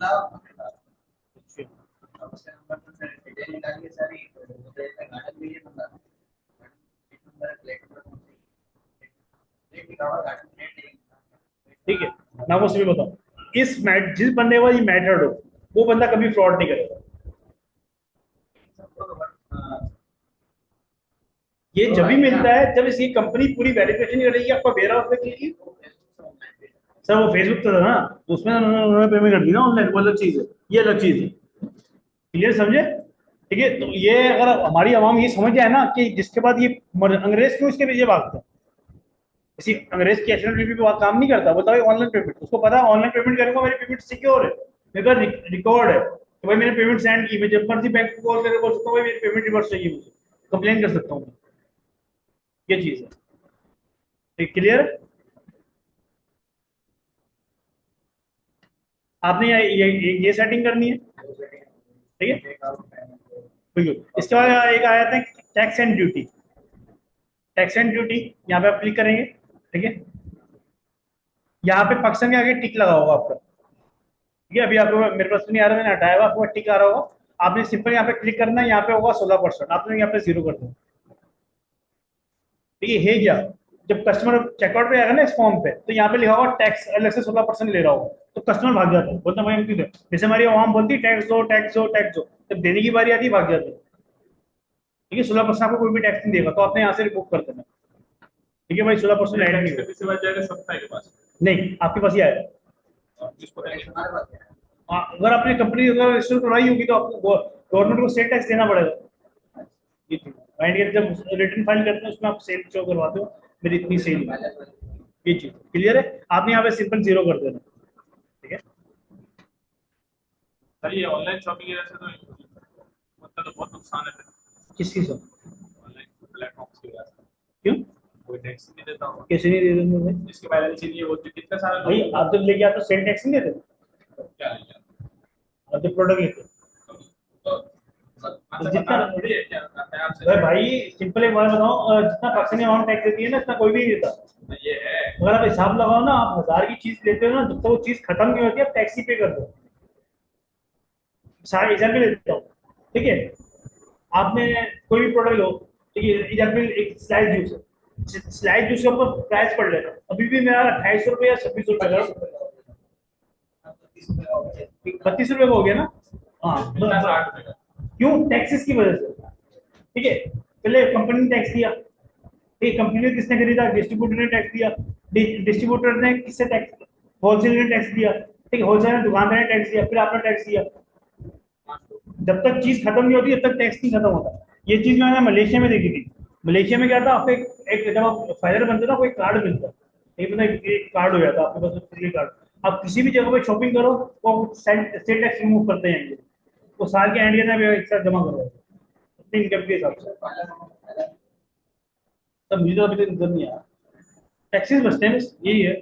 ठीक है, मैं आपको सभी बताऊं, इस मैट जिस बंदे का ये मैटर हो, वो बंदा कभी फ्रॉड नहीं करेगा। ये जब भी मिलता है जब इसकी कंपनी पूरी वेरिफिकेशन करेगी, आपका वेयर हाउस देखेगी। सर वो फेसबुक तो था ना, तो उसमें उन्होंने पेमेंट कर दी ना ऑनलाइन, वो अलग चीज है, ये अलग चीज है। क्लियर समझे? ठीक है, तो ये अगर हमारी आवाम ये समझ जाए ना कि जिसके बाद ये अंग्रेज क्यों इसके पीछे भागते हैं, किसी अंग्रेज की एच पे काम नहीं करता, बताओ ऑनलाइन पेमेंट, उसको पता है ऑनलाइन पेमेंट करूंगा मेरी पेमेंट सिक्योर है, मेरे पास रिकॉर्ड है कि भाई मैंने पेमेंट सेंड की, मैं जब मर्जी बैंक को कॉल करके बोल सकता हूँ भाई मेरी पेमेंट रिवर्स चाहिए, मुझे कंप्लेन कर सकता हूँ। ये चीज है, ठीक, क्लियर? आपने ये सेटिंग करनी है, ठीक है, बिल्कुल। इसके बाद एक आया था tax and duty. Tax and duty यहाँ पे आप क्लिक करेंगे, ठीक है। यहाँ पे पाकिस्तान के आगे टिक लगा होगा आपका, ठीक है, अभी आपको मेरे पास तो नहीं आ रहा, मैंने हटाया हुआ, आपको टिक आ रहा होगा, आपने सिंपल यहाँ पे क्लिक करना है, यहाँ पे होगा 16%, आपने यहाँ पे 0 कर दो। ठीक है क्या, जब कस्टमर चेकआउट पे आएगा ना इस फॉर्म पे, तो यहाँ पे लिखा होगा टैक्स अलग से 16% ले रहा होगा, तो कस्टमर भाग जाता है, बोलता है भाई हम क्यों दें? जैसे हमारी आवाम बोलती है टैक्स दो टैक्स दो टैक्स दो, जब देने की बारी आती है भाग जाते हैं। ठीक है, 16% आपको कोई भी टैक्स नहीं देगा, तो आपने यहाँ से रिपोर्ट कर देना। ठीक है भाई, 16% ऐड नहीं होगा, नहीं आपके पास ही आएगा। हाँ, अगर आपने कंपनी अगर रजिस्टर करवाई होगी तो आपको गवर्नमेंट को सेल टैक्स देना पड़ेगा। ये चीज माइंड, जब रिटर्न फाइल करते हैं उसमें आप सेल शो करवाते हो, मेरी इतनी सेल है। ये चीज क्लियर है, आपने यहाँ पे सिंपल 0 कर देना। ठीक है सर, ये ऑनलाइन शॉपिंग की वजह से तो मतलब तो बहुत नुकसान है किस चीज का? ऑनलाइन प्लेटफॉर्म की वजह से। क्यों? कोई टैक्स नहीं देता होगा, कैसे नहीं दे देंगे भाई? जिसके बैलेंस ही नहीं है वो जो कितने सारे भाई लोग आप जब लेके आते हो सेल टैक्स नहीं देते? क्या नहीं है। आप जब प्रोडक्ट लेते हो तो तो मतलब जितना, बताना थोड़ी है क्या, मैं आपसे भाई भाई सिंपल एक बात बताओ, जितना पाकिस्तानी अमाउंट टैक्स देती है ना, इतना कोई भी नहीं देता। ये है। अगर आप हिसाब लगाओ ना, आप 1000 की चीज लेते हो ना, जब तक वो चीज खत्म नहीं होती आप टैक्स ही पे कर दो। सारे एग्जाम्पल देता हूँ, ठीक है, आपने कोई भी प्रोडक्ट लो, ठीक है, एग्जाम्पल एक स्लाइस जूस है, स्लाइस जूस के ऊपर प्राइस पड़ लेना, अभी भी मेरा 2800 रुपये या 2600 रुपये का, 32 रुपये का हो गया ना। हाँ, कितना 60 रुपए का। क्यों? टैक्सेस की वजह से। ठीक है, पहले कंपनी ने टैक्स दिया, ठीक, कंपनी ने किसने खरीदा? डिस्ट्रीब्यूटर ने टैक्स दिया, डिस्ट्रीब्यूटर ने किससे टैक्स? होलसेल ने टैक्स दिया, ठीक है, होलसेल ने दुकानदार ने टैक्स दिया, फिर आपने टैक्स दिया। जब तक चीज खत्म नहीं होती, जब तक टैक्स नहीं खत्म होता। ये चीज मैंने मलेशिया में देखी थी। मलेशिया में क्या था, आपको एक जब आप फाइलर बनते ना, कोई कार्ड मिलता, एक मतलब एक कार्ड हो जाता आपके पास, फ्री कार्ड, आप किसी भी जगह पे शॉपिंग करो, वो सेल टैक्स रिमूव करते हैं ये, वो साल के एंड में एक साथ जमा करो अपनी इनकम के हिसाब से। तब मुझे तो अभी तक इनकम नहीं आया, टैक्सेस बचते हैं बस, यही है।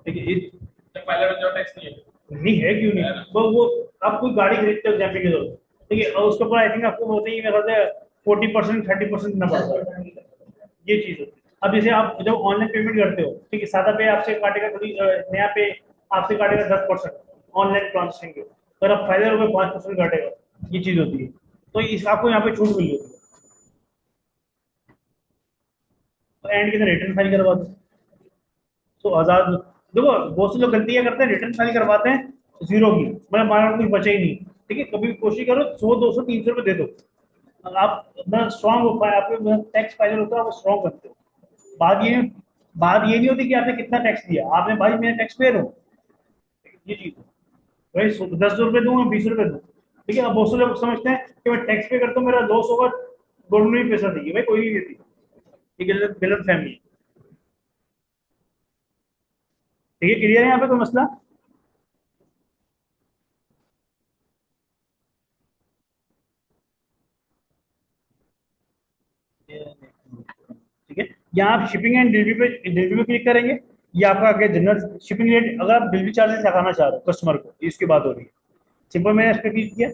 देखिए जब पहले में जो टैक्स नहीं है। नहीं है, क्यों नहीं? वो आप कोई गाड़ी खरीदते हो एग्जाम्पल के तौर पर, ठीक है, और उसके ऊपर आई थिंक आपको बोलते हैं मेरे ख्याल से 40% 30% देना पड़ता है, ये चीज होती है। अब जैसे आप जब ऑनलाइन पेमेंट करते हो, ठीक है, सादा पे आपसे काटेगा थोड़ी, नया पे आपसे काटेगा 10% ऑनलाइन ट्रांजेक्शन के, और अब फायदे रुपये 5% काटेगा, ये चीज होती है। तो इस आपको यहाँ पे छूट मिल जाती है, तो एंड के रिटर्न फाइल करवा दो, तो आजाद। देखो बहुत से लोग गलतियां करते हैं, रिटर्न फाइल करवाते हैं 0 की, मतलब हमारा कुछ बचे ही नहीं। ठीक है, कभी कोशिश करो 100 200 300 रुपये दे दो, आप अपना स्ट्रांग हो पाए, आपके टैक्स फाइलर होता है, आप स्ट्रांग करते हो। बात ये बात ये नहीं होती कि आपने कितना टैक्स दिया, आपने भाई मैं टैक्स पेयर हूँ, ये चीज है। भाई 10 रुपये दूंगा 20 रुपये दूँ, ठीक है, अब बहुत से लोग समझते हैं कि मैं टैक्स पे करता हूँ मेरा लॉस होगा, गवर्नमेंट पैसा देगी, भाई कोई नहीं देती, ये गलत गलत फहमी है। ठीक है, क्लियर है यहाँ पे कोई मसला? ठीक है, यहाँ आप शिपिंग एंड डिलीवरी पे क्लिक करेंगे, ये आपका आगे जनरल शिपिंग रेट, अगर आप डिलीवरी चार्जेस लगाना चाह रहे हो कस्टमर को, इसकी बात हो रही है, सिंपल मैंने इस पर क्लिक किया,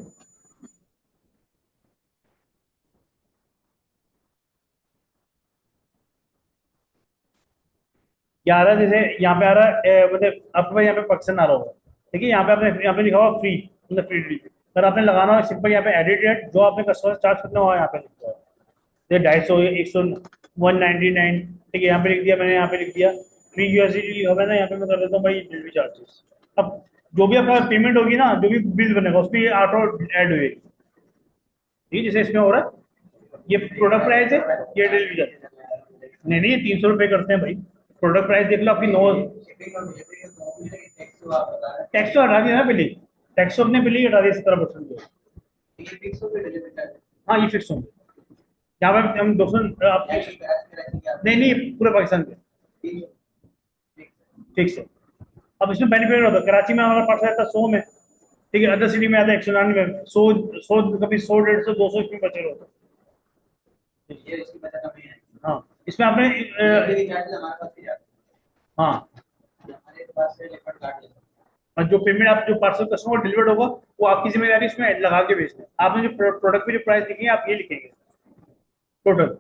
ये आ रहा है, जैसे यहाँ पे आ रहा है, मतलब आपके पास यहाँ पे पाकिस्तान आ रहा होगा, ठीक है, यहाँ पे लिखा हुआ फ्री, मतलब फ्री डिलीवरी। अगर आपने लगाना हो सिंपल यहाँ पे एडिट रेट, जो आपने कस्टमर चार्ज करना हो यहाँ पे लिखा हुआ है, 250, 100, 199। ठीक है, यहाँ पे लिख दिया मैंने, यहाँ पे लिख दिया फ्री यूएसडी लिखा हुआ है ना, यहाँ पे मैं कर देता हूँ भाई डिलीवरी चार्जेस। अब जो भी आपका पेमेंट होगी ना, जो भी बिल बनेगा उसमें ये ऑटो ऐड होगी। ठीक है, जैसे इसमें हो रहा है, ये प्रोडक्ट प्राइस है, ये डिलीवरी चार्ज। नहीं नहीं, ये 300 रुपये करते हैं भाई। प्रोडक्ट प्राइस देख लो आपकी 9। टैक्स तो हटा दिया ना पहले, टैक्स तो अपने पहले ही हटा दिया 17%। हाँ, ये फिक्स होंगे। यहाँ पे हम 200 आप नहीं नहीं, पूरे पाकिस्तान के फिक्स है। अब इसमें बेनिफिट होता है, कराची में हमारा पार्सल आता है 100 में। ठीक है, अदर सिटी में आता है 199 में। 100 कभी 100, 150, 200 इसमें बचे होते हैं। हाँ, इसमें आपने हाँ, और जो पेमेंट आप जो पार्सल कस्टमर को डिलीवर्ड होगा वो आपकी जिम्मेदारी इसमें लगा के भेजना है। आपने जो प्रोडक्ट पे जो प्राइस लिखेंगे आप ये लिखेंगे टोटल,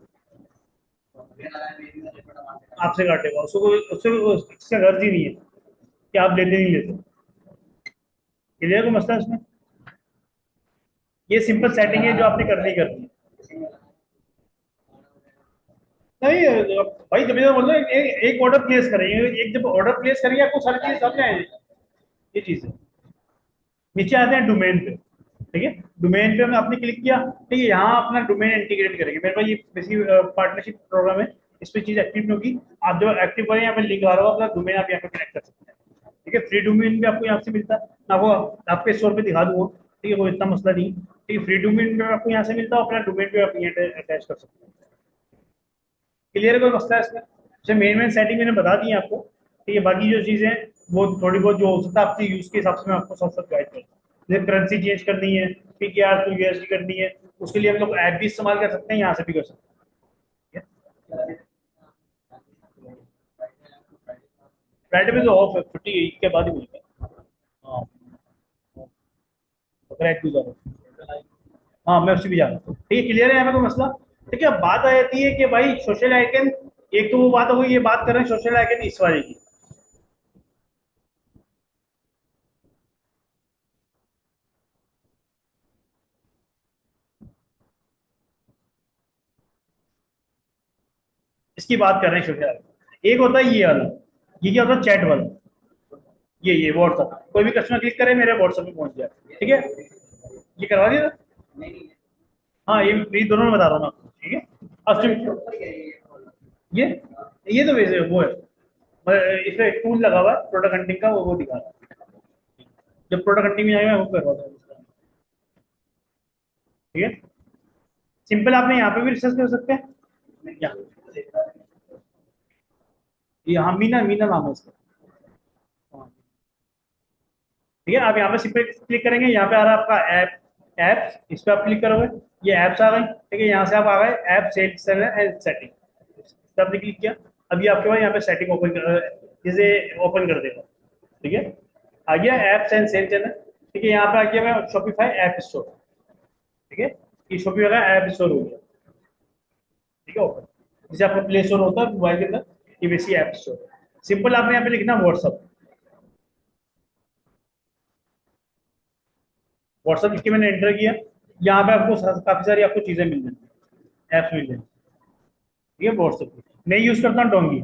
आपसे काटेगा, उसको उससे उसका गर्ज ही नहीं है कि आप लेते नहीं लेते। क्लियर को मसला इसमें, ये सिंपल सेटिंग है जो आपने करनी है। नहीं भाई, जब मैं बोल रहा हूँ एक ऑर्डर प्लेस करेंगे, एक जब ऑर्डर प्लेस करेंगे आपको सारी चीज समझ आएगी। ये चीज है। नीचे आते हैं डोमेन पे। ठीक है, डोमेन पे हमने आपने क्लिक किया। ठीक है, यहाँ अपना डोमेन इंटीग्रेट करेंगे। मेरे पास ये बेसिक पार्टनरशिप प्रोग्राम है, इस पे चीज एक्टिव नहीं होगी। आप जब एक्टिव करें, यहाँ पे लिंक आ रहा होगा, अपना डोमेन आप यहाँ पे कनेक्ट कर सकते हैं। ठीक है, फ्री डोमेन भी आपको यहाँ से मिलता है, मैं आपको आपके स्टोर पे दिखा दूंगा। ठीक है, वो इतना मसला नहीं। ठीक है, फ्री डोमेन भी आपको यहाँ से मिलता है, अपना डोमेन पे आप यहाँ अटैच कर सकते हैं। क्लियर है, कोई मसला है इसमें? अच्छा, मेन सेटिंग मैंने बता दी है आपको। ठीक है, बाकी जो चीज़ें हैं वो थोड़ी बहुत जो हो सकता है आपके यूज़ के हिसाब से मैं आपको सब सब गाइड करूँ। जैसे करेंसी चेंज करनी है, PKR टू USD करनी है, उसके लिए हम लोग ऐप भी इस्तेमाल कर सकते हैं, यहाँ से भी कर सकते हैं। फ्राइडे में तो ऑफ है, छुट्टी है, ईद के बाद ही मिलता है। हाँ, राइट टू हाँ, मैं उसी भी जा रहा हूँ। ठीक है, क्लियर है यहाँ पे कोई मसला? ठीक है, अब बात आ जाती है कि भाई सोशल आइकन, एक तो वो बात हो गई, ये बात कर रहे हैं सोशल आइकन इस वाले की। इसकी बात कर रहे हैं सोशल आइकन। एक होता है ये वाला, ये क्या होता है, चैट वाला। ये व्हाट्सअप, कोई भी कस्टमर क्लिक करे मेरे व्हाट्सअप पे पहुंच जाए। ठीक है, ये करवा दिया था? हाँ, ये दोनों में बता रहा हूँ मैं आपको। ठीक है, ये ये तो वैसे वो है, इसमें एक टूल लगा हुआ है प्रोडक्ट हंटिंग का, वो दिखा रहा है। जब प्रोडक्ट हंटिंग में आएगा मैं वो करवाता हूँ। ठीक है, सिंपल आपने यहाँ पे भी रिसर्च कर सकते हैं। यहाँ मीना मीना नाम है इसका। हाँ, ठीक है, आप यहाँ पे सिंपल क्लिक करेंगे, यहाँ पे आ रहा है आपका ऐप, ऐप्स, इस पर आप क्लिक करोगे, ये ऐप्स आ गए। ठीक है, यहाँ से आप आ गए ऐप सेल्स एंड सेटिंग, इस पर आपने क्लिक किया। अभी आपके पास यहाँ पे सेटिंग ओपन कर, जैसे ओपन कर देगा। ठीक है, आ गया ऐप्स एंड सेल्स चैनल। ठीक है, यहाँ पे आ गया मैं शॉपिफाई ऐप स्टोर। ठीक है, ये शॉपिफाई का ऐप स्टोर हो गया। ठीक है, ओपन, जैसे आपका प्ले स्टोर होता है मोबाइल के अंदर, ये वैसी ऐप स्टोर। सिंपल आपने यहाँ पे लिखना व्हाट्सअप। व्हाट्सअप लिख के मैंने एंटर किया। यहाँ पे आपको काफी सारी आपको चीजें मिल जाएंगी, ऐप्स मिल जाएंगी। ठीक है, व्हाट्सअप मैं यूज करता हूँ डोंगी,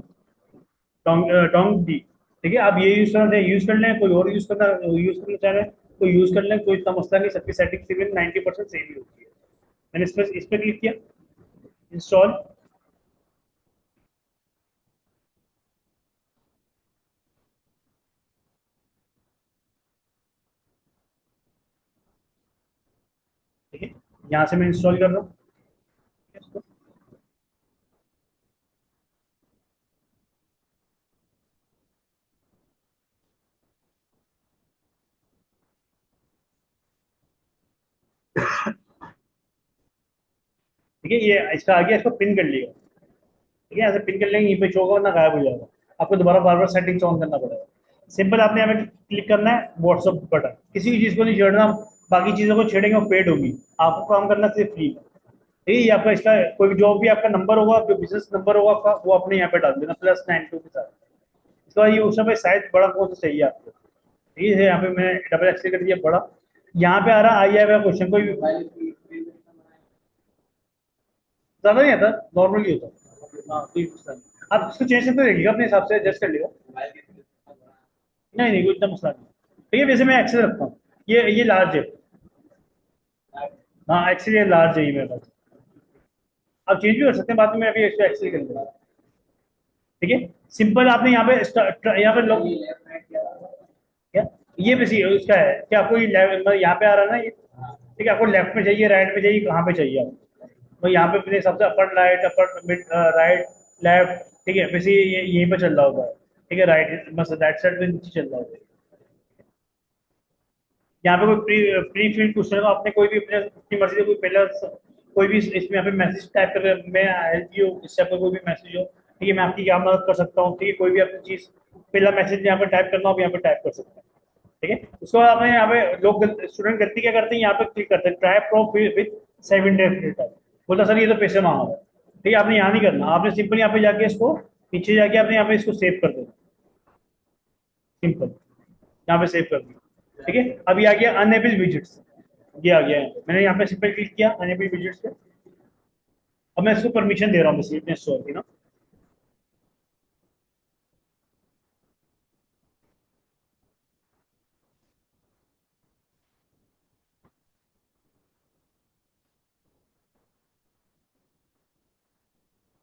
डोंग डी। ठीक है, आप ये यूज करना चाहिए, यूज कर लें, कोई और यूज करना चाह रहे हैं तो यूज कर लें, कोई इतना मसला नहीं, सबकी सेटिंग सिविल 90% सेम ही होती है। मैंने इस पर क्लिक किया, इंस्टॉल। ठीक है, यहाँ से मैं इंस्टॉल कर रहा हूँ इसको। ठीक है, ये इसका आ गया, इसको पिन कर लिया। ठीक है, ऐसे पिन कर लेंगे, यहीं पे शो होगा वरना गायब हो जाएगा। आपको दोबारा बार बार सेटिंग्स ऑन करना पड़ेगा। सिंपल आपने यहाँ पे क्लिक करना है व्हाट्सअप बटन, किसी भी चीज़ को नहीं छेड़ना, बाकी चीज़ों को छेड़ेंगे वो पेड होगी, आपको काम करना सिर्फ फ्री में। ठीक है, ये आपका इसका कोई भी जो भी आपका नंबर होगा, जो बिजनेस नंबर होगा आपका, वो अपने यहाँ पे डाल देना +92 के साथ। इसके बाद ये उस समय शायद बड़ा कौन सा चाहिए आपको। ठीक है, यहाँ पे मैंने डबल एक्सेल कर दिया बड़ा। यहाँ पे आ रहा आई है क्वेश्चन, कोई भी ज्यादा नहीं आता, नॉर्मल ही होता है। हाँ कोई मसला नहीं, आप इसको चेंज करके देखिएगा अपने हिसाब से, एडजस्ट कर लेगा। नहीं नहीं कोई इतना मसला नहीं। ठीक है, वैसे मैं एक्सेल रखता हूँ, ये लार्ज है। हाँ एक्सेल ये लार्ज है ये मेरे पास। आप चेंज भी कर सकते हैं बाद में, मैं अभी इसको एक्सेल कर लूँगा। ठीक है, सिंपल आपने यहाँ पे यहाँ पे लोग क्या, ये भी उसका है कि आपको ये मतलब यहाँ पे आ रहा है ना ये। ठीक है, आपको लेफ्ट में चाहिए, राइट में चाहिए, कहाँ पे चाहिए आपको? तो यहाँ पे अपने सबसे upper right, upper mid, right, left. ठीक है, वैसे ये यहीं पे चल रहा होगा। ठीक है, राइट मतलब राइट साइड पे नीचे चल रहा होगा। यहाँ पे कोई प्री फील्ड क्वेश्चन हो, आपने कोई भी अपनी मर्जी से कोई पहला कोई भी इसमें यहाँ पे मैसेज टाइप कर, मैं हेल्प यू, इससे आपका कोई भी मैसेज हो, ठीक है मैं आपकी क्या मदद कर सकता हूँ, ठीक है कोई भी अपनी चीज पहला मैसेज यहाँ पे टाइप करना हो, यहाँ पे टाइप कर सकते हैं। ठीक है, उसके बाद आपने यहाँ पे लोग स्टूडेंट गलती क्या करते हैं, यहाँ पे क्लिक करते हैं try pro with 7 days filter, बोलता सर ये तो पैसे मांगा है। ठीक है, आपने यहाँ नहीं करना, आपने सिंपल यहाँ पे जाके इसको नीचे जाके आपने यहाँ पे इसको सेव कर देना, सिंपल यहाँ पे सेव कर दिया। ठीक है, अभी आ गया अनेबल विजिट्स, ये आ गया है, मैंने यहाँ पे सिंपल क्लिक किया अनेबल विजिट्स पे। अब मैं इसको परमिशन दे रहा हूँ बस इतने स्टोर की ना।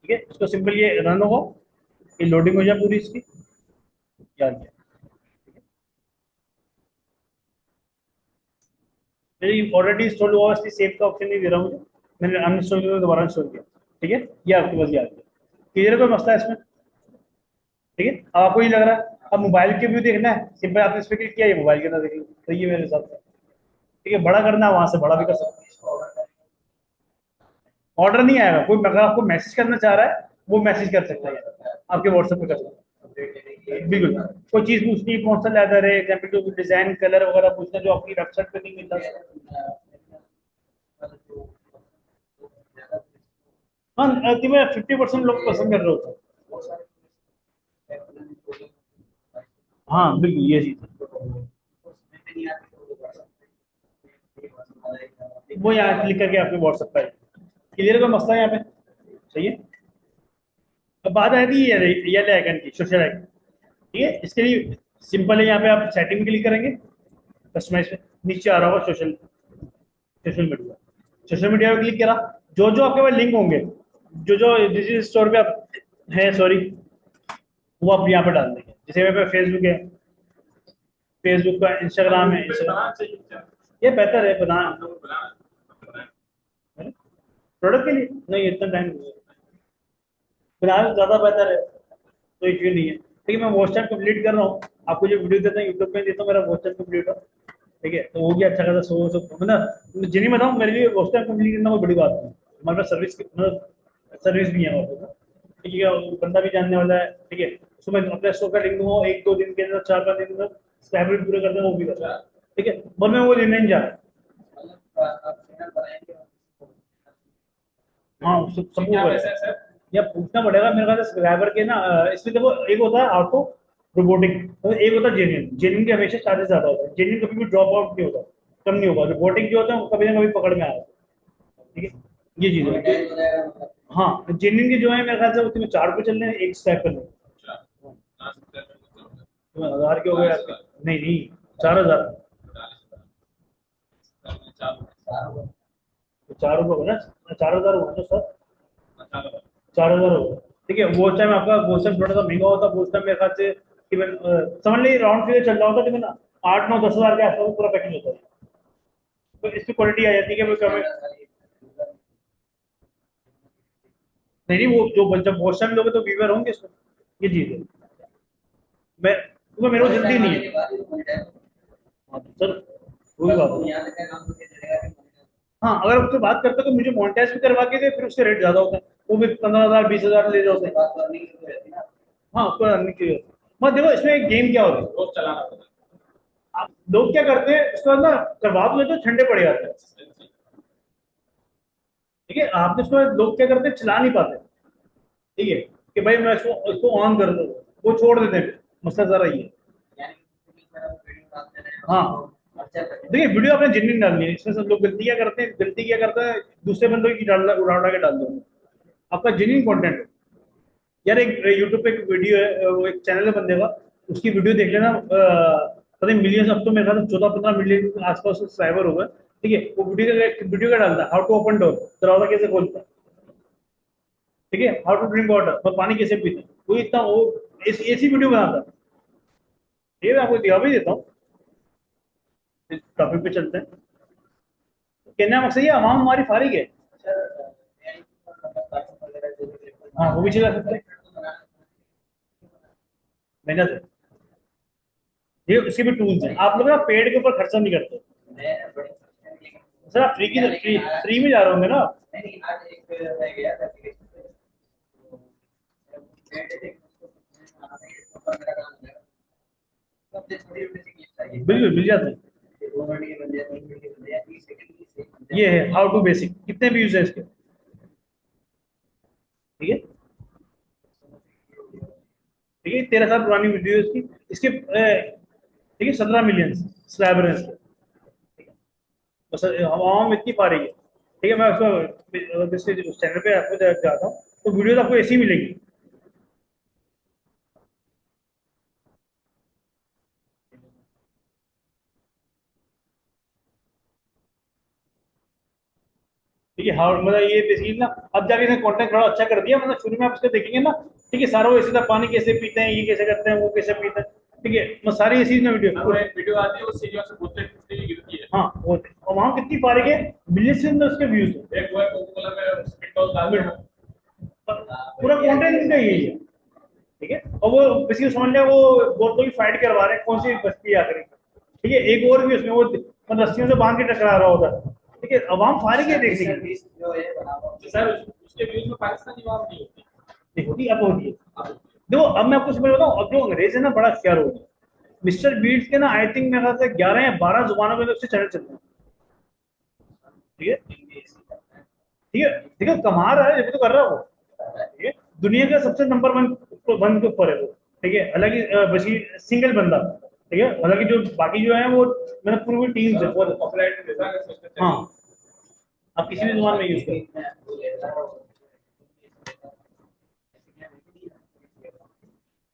ठीक है, इसको सिंपल ये रन होगा, ये लोडिंग हो जाए पूरी इसकी, यार क्या मेरी ऑलरेडी इंस्टॉल हुआ, इसलिए सेव का ऑप्शन नहीं दे रहा मुझे, मैंने अनइंस्टॉल किया दोबारा इंस्टॉल किया। ठीक है, ये आपके पास ये आ गया, क्लियर, कोई मसला है इसमें? ठीक है, अब आपको ये लग रहा है अब मोबाइल के व्यू देखना है, सिंपल आपने इस पर क्लिक किया, ये मोबाइल के अंदर देख लो, तो ये मेरे हिसाब से। ठीक है, बड़ा करना है वहां से बड़ा भी कर सकते हैं। ऑर्डर नहीं आएगा कोई, अगर आपको मैसेज करना चाह रहा है वो मैसेज कर सकता है, आपके व्हाट्सएप पे कर सकता है बिल्कुल। कोई चीज पूछनी है, कौन सा लेदर है, एग्जाम्पल जो डिजाइन कलर वगैरह पूछना है, जो आपकी वेबसाइट पे नहीं मिलता। हाँ अल्टीमेट 50% लोग पसंद कर रहे होते हैं। हाँ बिल्कुल ये चीज वो यहाँ क्लिक करके आपके व्हाट्सएप पर क्लियर, का मसला है यहाँ पे, सही है। अब बात आती है ये आइकन की, सोशल आइकन। ठीक है, इसके लिए सिंपल है, यहाँ पे आप सेटिंग में क्लिक करेंगे, कस्टमाइज पे नीचे आ रहा होगा सोशल, सोशल मीडिया पे क्लिक करा, जो जो आपके पास लिंक होंगे, जो जो डिजिटल स्टोर पे आप है सॉरी, वो आप यहाँ पे डाल देंगे। जैसे मेरे पे फेसबुक है, फेसबुक का, इंस्टाग्राम है, इंस्टाग्राम बनाना चाहिए क्या? ये बेहतर है बना हम लोग बनाना प्रोडक्ट के लिए, नहीं इतना टाइम नहीं है, फिलहाल ज्यादा बेहतर है, तो इश्यू नहीं है। ठीक है, मैं वॉच टाइम कंप्लीट कर रहा हूँ, आपको जो वीडियो देता हूँ यूट्यूब पे देता हूँ, मेरा वॉच टाइम कंप्लीट हो। ठीक है, तो वो भी अच्छा खासा 100 मतलब जिन्हें बताऊँ मेरे लिए वॉच टाइम कंप्लीट करना कोई बड़ी बात नहीं, हमारे पास सर्विस मतलब सर्विस भी है हमारे पास। ठीक है, वो बंदा भी जानने वाला है। ठीक है, उसको मैं अपने स्टोर का लिंक दूंगा, 1-2 दिन के अंदर, 4-5 दिन के अंदर स्टैबलेट पूरे कर दें, वो भी कर रहा है। ठीक है, और मैं वो लेने नहीं जा रहा। हाँ सबको क्या वैसे है सर? या पूछना पड़ेगा मेरे ख्याल से सब्सक्राइबर के ना, इसमें देखो एक होता है ऑटो रोबोटिक, तो एक होता है जेन्युइन, जेन्युइन के हमेशा चार्जेस ज्यादा होता है, जेन्युइन कभी भी ड्रॉप आउट नहीं होता, कम नहीं होगा, रोबोटिक जो होता है वो कभी ना कभी पकड़ में आ जाता है। ठीक है, ये चीज है। हाँ जेन्युइन के जो है मेरे ख्याल से उसमें 4 रुपये चल रहे हैं एक स्टेप करने, अच्छा, कहाँ से कर रहे हो? तो 1000 के हो गए आपके, नहीं नहीं 4000, 4 रुपये होगा ना, 4000 हुआ ना सर, 4000 होगा। ठीक है, वो टाइम आपका वो टाइम थोड़ा सा महंगा होता, वो टाइम मेरे ख्याल से समझ लीजिए राउंड फिगर चल रहा होता, लेकिन 8-9-10 हजार के आसपास पूरा पैकेज होता है, तो इसकी क्वालिटी आ जाती है कि नहीं नहीं वो जो जब बहुत सारे लोग हैं तो व्यूअर होंगे इसमें, ये चीज है। मैं क्योंकि मेरे को जल्दी नहीं है। हाँ तो सर वही बात है। हाँ अगर उससे बात करते तो मुझे मोनेटाइज भी करवा के दे, फिर उसके रेट ज्यादा होते हैं, वो भी 15,000-20,000 ले जाते हैं। हाँ उसको अर्निंग की मत देखो, इसमें एक गेम क्या होता है, रोज चलाना पड़ता आप लोग क्या करते हैं उसके बाद ना करवा तो लेते हैं, ठंडे पड़ जाते हैं। है। ठीक है, आपने उसके बाद लोग क्या करते हैं, चला नहीं पाते। ठीक है, कि भाई मैं इसको इसको ऑन कर दूँ, वो छोड़ देते हैं, मसला जरा ये है। हाँ देखिए, वीडियो आपने जेन्युइन डालनी है, इसमें सब लोग गलती क्या करते हैं, गलती क्या करता है, दूसरे बंदों की डाल उड़ा उड़ा के डाल दो। आपका जेन्युइन कंटेंट हो। यार एक यूट्यूब पे एक वीडियो है, वो एक चैनल है बंदे का, उसकी वीडियो देख लेना, पता नहीं मिलियंस, अब तो मेरे ख्याल से 14-15 मिलियन के आसपास सब्सक्राइबर हो गए। ठीक है, वो वीडियो का डालता है, हाउ टू ओपन डोर, दरवाजा कैसे खोलता है। ठीक है, हाउ टू ड्रिंक वाटर, मैं पानी कैसे पीता हूँ, वो इतना वो ऐसी वीडियो बनाता है। ये मैं आपको दिखा भी देता हूँ, टॉपिक पे चलते हैं। कहना मकसद ये आवाम हमारी फारिग है। हाँ वो भी चला सकते हैं, मेहनत है। ये उसके भी टूल्स हैं, आप लोग ना पेड़ के ऊपर खर्चा नहीं करते। सर आप फ्री में जा रहे होंगे ना। बिल्कुल मिल जाते हैं। ये है हाउ टू बेसिक, कितने व्यूज है इसके। ठीक है, ठीक है, 13 साल पुरानी वीडियो है इसकी, इसके ठीक है 17 मिलियन सब्सक्राइबर हैं इसके। बस आवाम इतनी पा रही है। ठीक है, मैं उसको उस चैनल पे आपको जाता हूँ, तो वीडियो आपको ऐसी मिलेगी। ठीक है, हाँ मतलब ये बेसिकली ना, अब जाके इसने कंटेंट थोड़ा अच्छा कर दिया, मतलब शुरू में आप इसको देखेंगे ना। ठीक है, सारा वो इसी तरह पानी कैसे पीते हैं, ये कैसे करते हैं, वो कैसे पीते हैं। ठीक है, मैं सारी इसी में वीडियो। एक वीडियो आती है, वो सीढ़ियों से कूदते कूदते ही गिरती है। हाँ वो, और वहाँ कितनी पारी के मिलियन से अंदर उसके व्यूज है। एक वो है कोका कोला में स्पिंटॉल डाल दो। पूरा कंटेंट इनका यही है। ठीक है, और वो बेसिकली समझ लिया, वो बोतों की फाइट करवा रहे हैं, कौन सी बचती है आखिरी। ठीक है, एक और भी उसमें वो रस्सियों से बांध के टकरा रहा होता है। ठीक है, अवाम फारिग है देखने की। सर उसके व्यूज में पाकिस्तानी आवाम नहीं होती। नहीं होती, अब होती है। देखो अब मैं आपको समझ बताऊं, अब जो अंग्रेज है ना बड़ा होशियार हो गया। मिस्टर बीट्स के ना आई थिंक मेरे ख्याल से 11 या 12 जुबानों में तो उससे चैनल चलते हैं। ठीक है, ठीक है, ठीक है, कमा रहा है, ये भी तो कर रहा है वो। ठीक है, दुनिया का सबसे नंबर वन के ऊपर है वो। ठीक है, हालांकि बशी सिंगल बंदा। ठीक है, हालांकि जो बाकी जो है वो मतलब पूरी टीम है वो। पॉपुलैरिटी देता है सोचते हैं। हाँ, आप किसी भी जुबान में यूज करो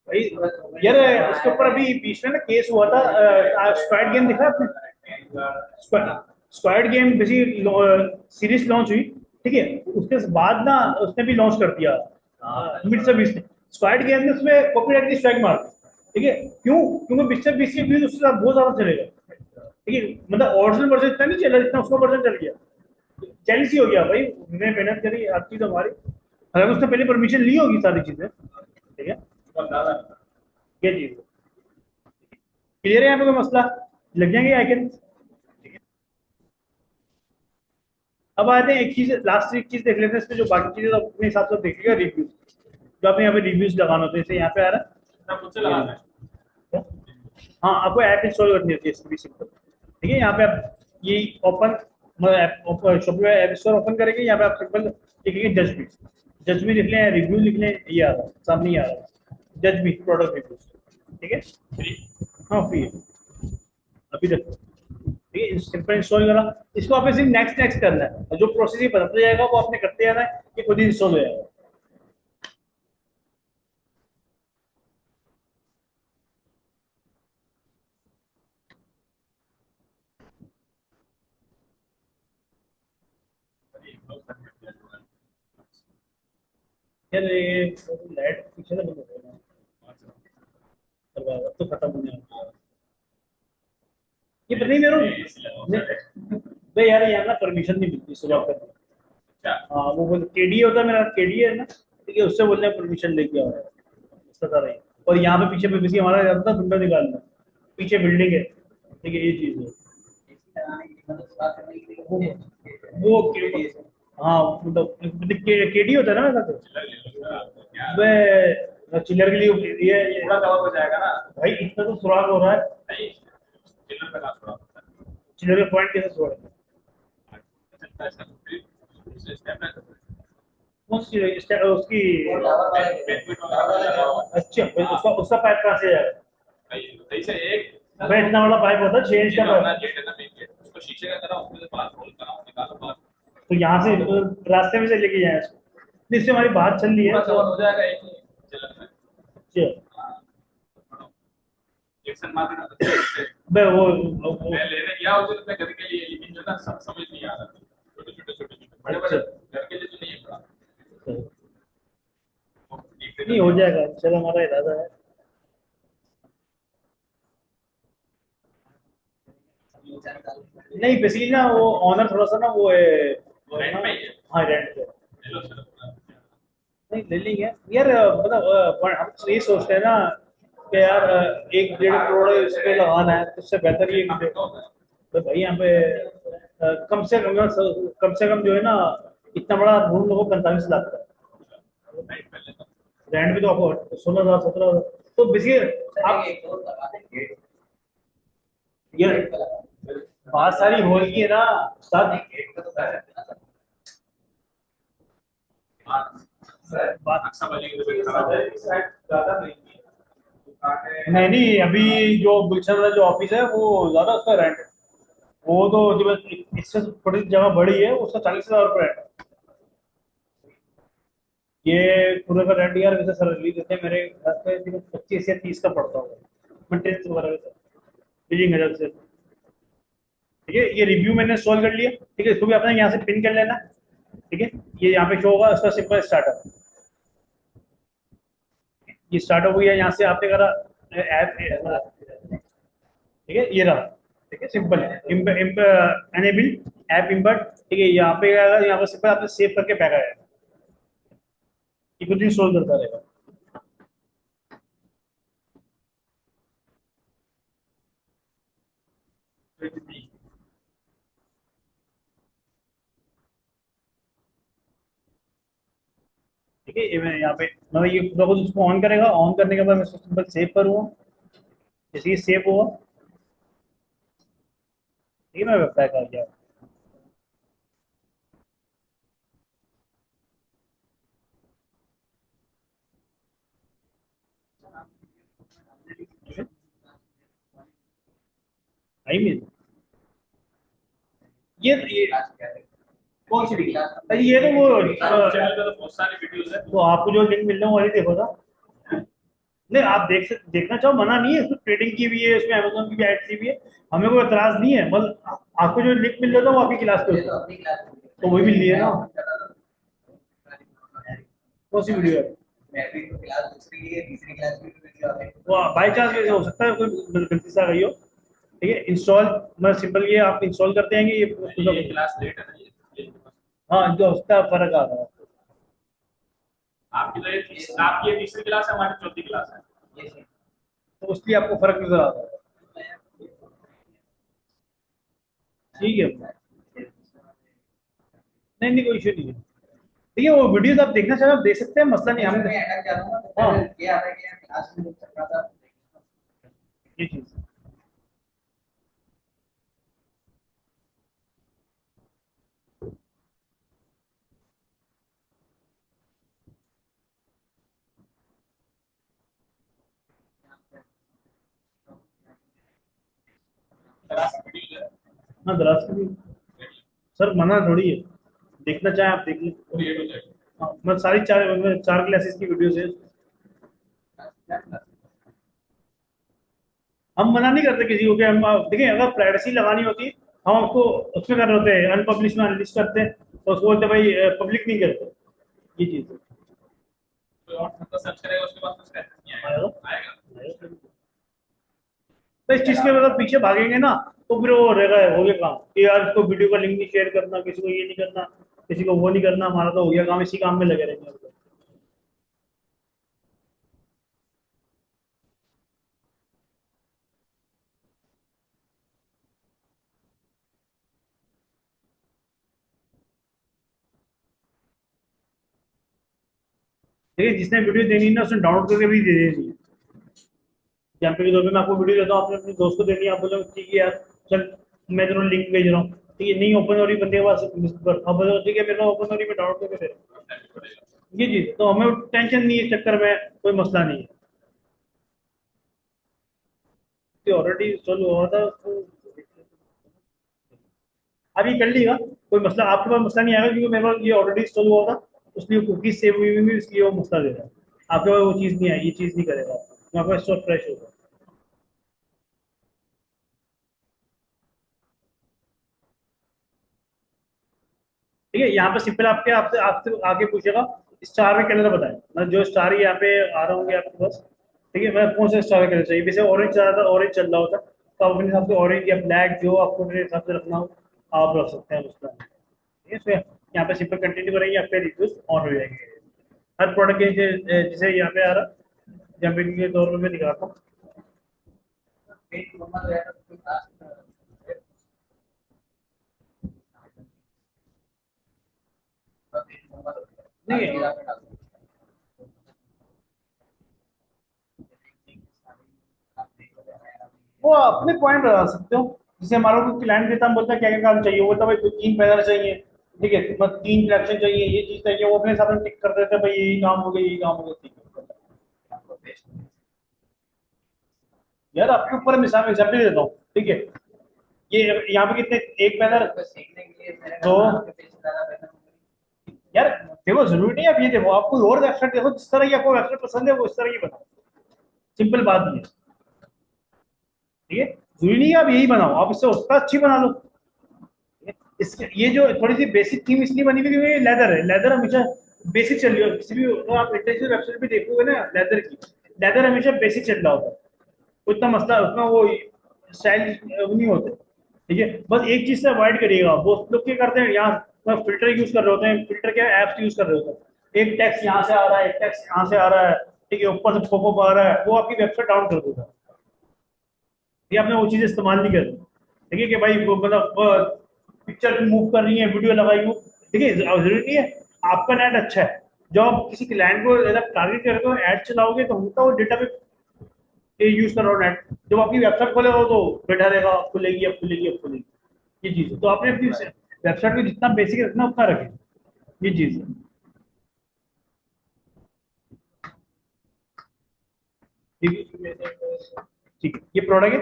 भाई। यार उसके ऊपर अभी बीच में ना केस हुआ था, स्क्वाड गेम देखा आपने। स्क्वाड गेम बेसी सीरीज लॉन्च हुई। ठीक है, उसके बाद ना उसने भी लॉन्च कर दिया मिड सर्विस ने। स्क्वाड गेम ने उसमें कॉपीराइट की स्ट्राइक मार दी। ठीक है, क्यों, क्योंकि मिड सर्विस के व्यूज उसके साथ बहुत ज्यादा चलेगा। ठीक है, मतलब ओरिजिनल वर्जन इतना नहीं चला जितना उसका वर्जन चल गया। जेलिस ही हो गया भाई, हमने मेहनत करी हर चीज हमारी, हालांकि उसने पहले परमिशन ली होगी सारी चीजें। ठीक है, ये चीज क्लियर है, यहाँ पे कोई मसला लग जाएंगे आइकन। अब आते हैं एक चीज, लास्ट एक चीज देख लेते हैं इसमें, जो बाकी चीजें तो अपने हिसाब से देखिएगा रिव्यूज। जो आपने यहाँ पे रिव्यूज लगाना होते हैं, जैसे यहाँ पे आ रहा ना मुझसे लगाना है। है। हाँ, आपको ऐप इंस्टॉल करनी होती है, इसकी भी सिंपल। ठीक है, यहाँ पे आप ये open Shopify app store open करेंगे, यहाँ पे आप सिंपल लिखेंगे जज भी। जज भी लिख लें, रिव्यू लिख लें, ये आ रहा है सामने, ही आ रहा है जज भी प्रोडक्ट रिव्यूज। ठीक है, हाँ फ्री है अभी तक। ठीक है, सिंपल इंस्टॉल करा, इसको आपने सिर्फ नेक्स्ट नेक्स्ट करना है, और जो प्रोसेस ही बताता जाएगा वो आपने करते जाना है, ये खुद ही इंस्टॉल हो जाएगा। यार ये लाइट पीछे ना बंद हो गया, अब तो खत्म होने वाला है। ये पता नहीं मेरे यार यहाँ ना परमिशन नहीं मिलती सुबह करने। हाँ वो बोल केडी होता है, मेरा केडी है ना, ठीक है, उससे बोलने परमिशन लेके आओ पता नहीं। और यहाँ पे पीछे पे किसी हमारा जाता था डंडा निकालना, पीछे बिल्डिंग है। ठीक है, ये चीज है वो हाँ मतलब केडी होता है ना मेरा तो। मैं चिल्लर के लिए ये पूरा कवर हो जाएगा ना भाई, इतना तो सुराग हो रहा है। नहीं, चिल्लर पे काम करो। चिल्लर का पॉइंट कैसे सुराग है? कौन सी उसकी, अच्छा उसका उसका पाइप कहाँ से जाएगा? ऐसे एक भाई इतना बड़ा पाइप होता है 6 इंच ये का जो अपना पाइप। गेट है ना, मेन गेट, उसको शीशे का करा, उसमें से बाहर रोल करा, निकालो बाहर। तो यहाँ से रास्ते में से लेके जाए इसको, जिससे हमारी बात चल रही है पूरा तो। कवर हो जाएगा एक ही जलन में। अच्छा। हाँ, जैक्सन मार देना था। भाई मैं लेने गया उसे अपने घर के लिए, लेकिन जो ना सब समझ नहीं आ रहा था, छोटे छोटे छोटे छोटे, बड़े बड़े अच्छा। घर के लिए तो नहीं है बड़ा। वो देखते नहीं करके हो आओ। जाएगा, चलो हमारा इरादा है। नहीं बेसिकली ना वो ऑनर थोड़ा सा ना वो है, वो है रेंट ना। पे ही है। हाँ रेंट पे। ले लो सर अपना। नहीं ले लेंगे यार, मतलब हम तो ये सोचते हैं ना कि यार 1-1.5 करोड़ इस पे लगाना है, तो उससे बेहतर ये कितना कि महंगा होता है? तो भाई यहाँ पे कम से कम जो है ना, इतना बड़ा रूम लोगों 45 लाख का। रेंट पे लेता हूँ। रेंट भी तो आपको 16,000 17,000, तो बेसिकली आप ये बात सारी हो रही है ना सर। हाँ, बात अक्सर वाली की तबीयत खराब है। नहीं नहीं, अभी जो गुलशन वाला जो ऑफिस है वो ज्यादा उसका रेंट है। वो तो जब इससे थोड़ी जगह बड़ी है, उसका 40,000 रुपये रेंट है। ये पूरे का रेंट यार वैसे सर रिलीज देते हैं मेरे घर पे 25 या 30 का पड़ता होगा, मेंटेनेंस वगैरह का, बिलिंग हजार से। ठीक है, ये रिव्यू मैंने सॉल्व कर लिया। ठीक है, इसको भी अपने यहाँ से पिन कर लेना। ठीक है, ये यहाँ पे शो होगा उसका सिंपल स्टार्टअप। ये स्टार्टअप हुई है, यहाँ से आपने करा ऐप। ठीक है, ये रहा। ठीक है, सिंपल है, एनेबल ऐप इम्पोर्ट। ठीक है, यहाँ पे आएगा, यहाँ पर सिंपल आपने सेव करके बैक आएगा, ये कुछ दिन सोल्व करता रहेगा। ठीक है, ये मैं यहाँ पे मतलब ये पूरा कुछ उसको ऑन करेगा, ऑन करने के बाद मैं इसको सिंपल सेव करूँगा। जैसे ये सेव हुआ, ठीक है, मैं बैक आ गया। आई मीन ये कौन सी वीडियो? अरे ये तो वो चैनल पे तो बहुत सारी वीडियोस है। तो आपको जो लिंक मिल रहा है वो वाली देखो था। नहीं आप देखना चाहो, मना नहीं है, उसमें ट्रेडिंग की भी है, उसमें अमेजोन की भी एड्स की भी है। हमें कोई एतराज नहीं है, बस आपको जो लिंक मिल रहा था वो आपकी क्लास पे होता है, तो वही मिल रही है ना। कौन सी वीडियो है? वो बाई चांस वैसे हो सकता है कोई गलती से आ गई हो। ठीक है, इंस्टॉल मतलब सिंपल ये आप इंस्टॉल करते हैं ये ये क्लास लेट है ना ये। हाँ जो उसका फर्क आ रहा है। आपकी तो आपकी ये तीसरी क्लास है, हमारी चौथी क्लास है। तो उसलिए आपको फर्क नजर आ रहा है। ठीक है, नहीं नहीं कोई इशू नहीं है। ठीक है, वो वीडियोस आप देखना चाहें आप देख सकते हैं, मसला नहीं हम। हाँ ये चीज क्लास की वीडियो है। हाँ दराज की भी सर मना थोड़ी है, देखना चाहें आप देख लें। क्रिएट हो जाएगा। हाँ मतलब सारी 4 क्लासेस की वीडियोस है। हम मना नहीं करते किसी को कि हम देखिए अगर प्राइवेसी लगानी होती हम उसको उसमें कर रहे होते हैं, अनपब्लिश में अनलिस्ट करते हैं, तो उसको बोलते भाई पब्लिक नहीं करते। ये चीज है। कोई और बंदा सर्च करेगा उसके पास तो उसका एक्सेस नहीं आएगा। आएगा। आएगा। तो इस चीज के मतलब पीछे भागेंगे ना, तो फिर वो रहेगा, हो गया काम कि यार इसको वीडियो का लिंक नहीं शेयर करना, किसी को ये नहीं करना, किसी को वो नहीं करना, हमारा तो हो गया काम, इसी काम में लगे रहेंगे हम तो। देखिए जिसने वीडियो देनी है ना उसने डाउनलोड करके भी दे देनी है। एग्जाम्पल के तौर पे मैं आपको वीडियो देता हूँ, आपने अपने दोस्त को देनी है, आप बोलो ठीक है यार चल मैं तेरे लिंक भेज रहा हूँ, ठीक है, नहीं ओपन हो रही बंदे के पास, अब बोलो ठीक है मेरे को ओपन हो रही, मैं डाउनलोड करके दे रहा हूँ। ये चीज तो हमें टेंशन नहीं है, इस चक्कर में कोई मसला नहीं है। ऑलरेडी इंस्टॉल हुआ था तो अभी कर लिएगा, कोई मसला आपके पास मसला नहीं आएगा, क्योंकि मेरे पास ये ऑलरेडी इंस्टॉल हुआ था, उसलिए कुकीज सेव हुई हुई इसलिए वो मसला दे रहा है। आपके पास वो चीज़ नहीं आई, ये चीज़ नहीं करेगा, आपका स्टोर फ्रेश होगा। ठीक है, यहाँ पे सिंपल आपके आपसे आपसे आगे पूछेगा स्टार में कलर बताएं, मतलब जो स्टार यहाँ पे आ रहे होंगे आपके पास। ठीक है, मैं कौन सा स्टार का कलर चाहिए, वैसे ऑरेंज चल रहा था, ऑरेंज चल रहा होता तो आप अपने हिसाब से ऑरेंज या ब्लैक जो आपको अपने हिसाब से रखना हो आप रख सकते हैं उसका। ठीक है, तो यहाँ पे सिंपल कंटिन्यू करेंगे, आपके रिव्यूज ऑन हो जाएंगे हर प्रोडक्ट के। जैसे यहाँ पे आ रहा जंपिंग के तौर पर मैं दिखाता हूँ। नहीं, वो अपने पॉइंट बता सकते हो। जैसे हमारा कोई क्लाइंट देता, हम बोलता है क्या क्या काम चाहिए, वो बोलता है भाई 3 पैनल चाहिए, ठीक है, बस 3 कलेक्शन चाहिए, ये चीज चाहिए, वो अपने हिसाब से टिक कर देते हैं, भाई यही काम हो गया, यही काम हो गया, ठीक है। यार आपके ऊपर मिसाल एग्जाम्पल देता हूँ, ठीक है, ये यहाँ पे कितने, एक पैनल तो यार देखो, जरूरी नहीं है, आप ये देखो, आप कोई और वेबसाइट देखो, जिस तरह की आपको वेबसाइट पसंद है वो इस तरह की बनाओ, सिंपल बात ये है। ठीक है, जरूरी नहीं है आप यही बनाओ, आप इससे उसका अच्छी बना लो। इसके ये जो थोड़ी सी बेसिक थीम इसलिए बनी हुई क्योंकि ये लेदर है, लेदर हमेशा बेसिक चल रही है, किसी भी तो आप इंटरनेशनल वेबसाइट पे देखोगे ना लेदर की, लेदर हमेशा बेसिक चल रहा होता है, उतना मसला उसमें वो स्टाइल नहीं होते। ठीक है, बस एक चीज से अवॉइड करिएगा, वो लोग क्या करते हैं यहाँ फिल्टर यूज कर रहे होते हैं, फिल्टर क्या एप्स यूज कर रहे होते हैं, एक टैक्स यहाँ से आ रहा है, एक टैक्स यहाँ से आ रहा है, ठीक है, ऊपर से पॉपअप आ रहा है, वो आपकी वेबसाइट डाउन कर देगा। ये आपने वो चीज इस्तेमाल नहीं करनी। ठीक है कि भाई वो मतलब पिक्चर मूव कर रही है, वीडियो लगाई हो, ठीक है, जरूरी नहीं है। आपका नेट अच्छा है, जब आप किसी क्लाइंट को टारगेट करते हो ऐड चलाओगे तो उनका वो डेटा पे यूज कर रहा हो नेट, जब आपकी वेबसाइट खोलेगा तो बैठा रहेगा, खुलेगी अब खुलेगी अब खुलेगी, ये चीज है। तो आपने अपनी वेबसाइट को जितना बेसिक रखना उतना रखें, ये चीज है। ठीक है, ठीक है, ये प्रोडक्ट है,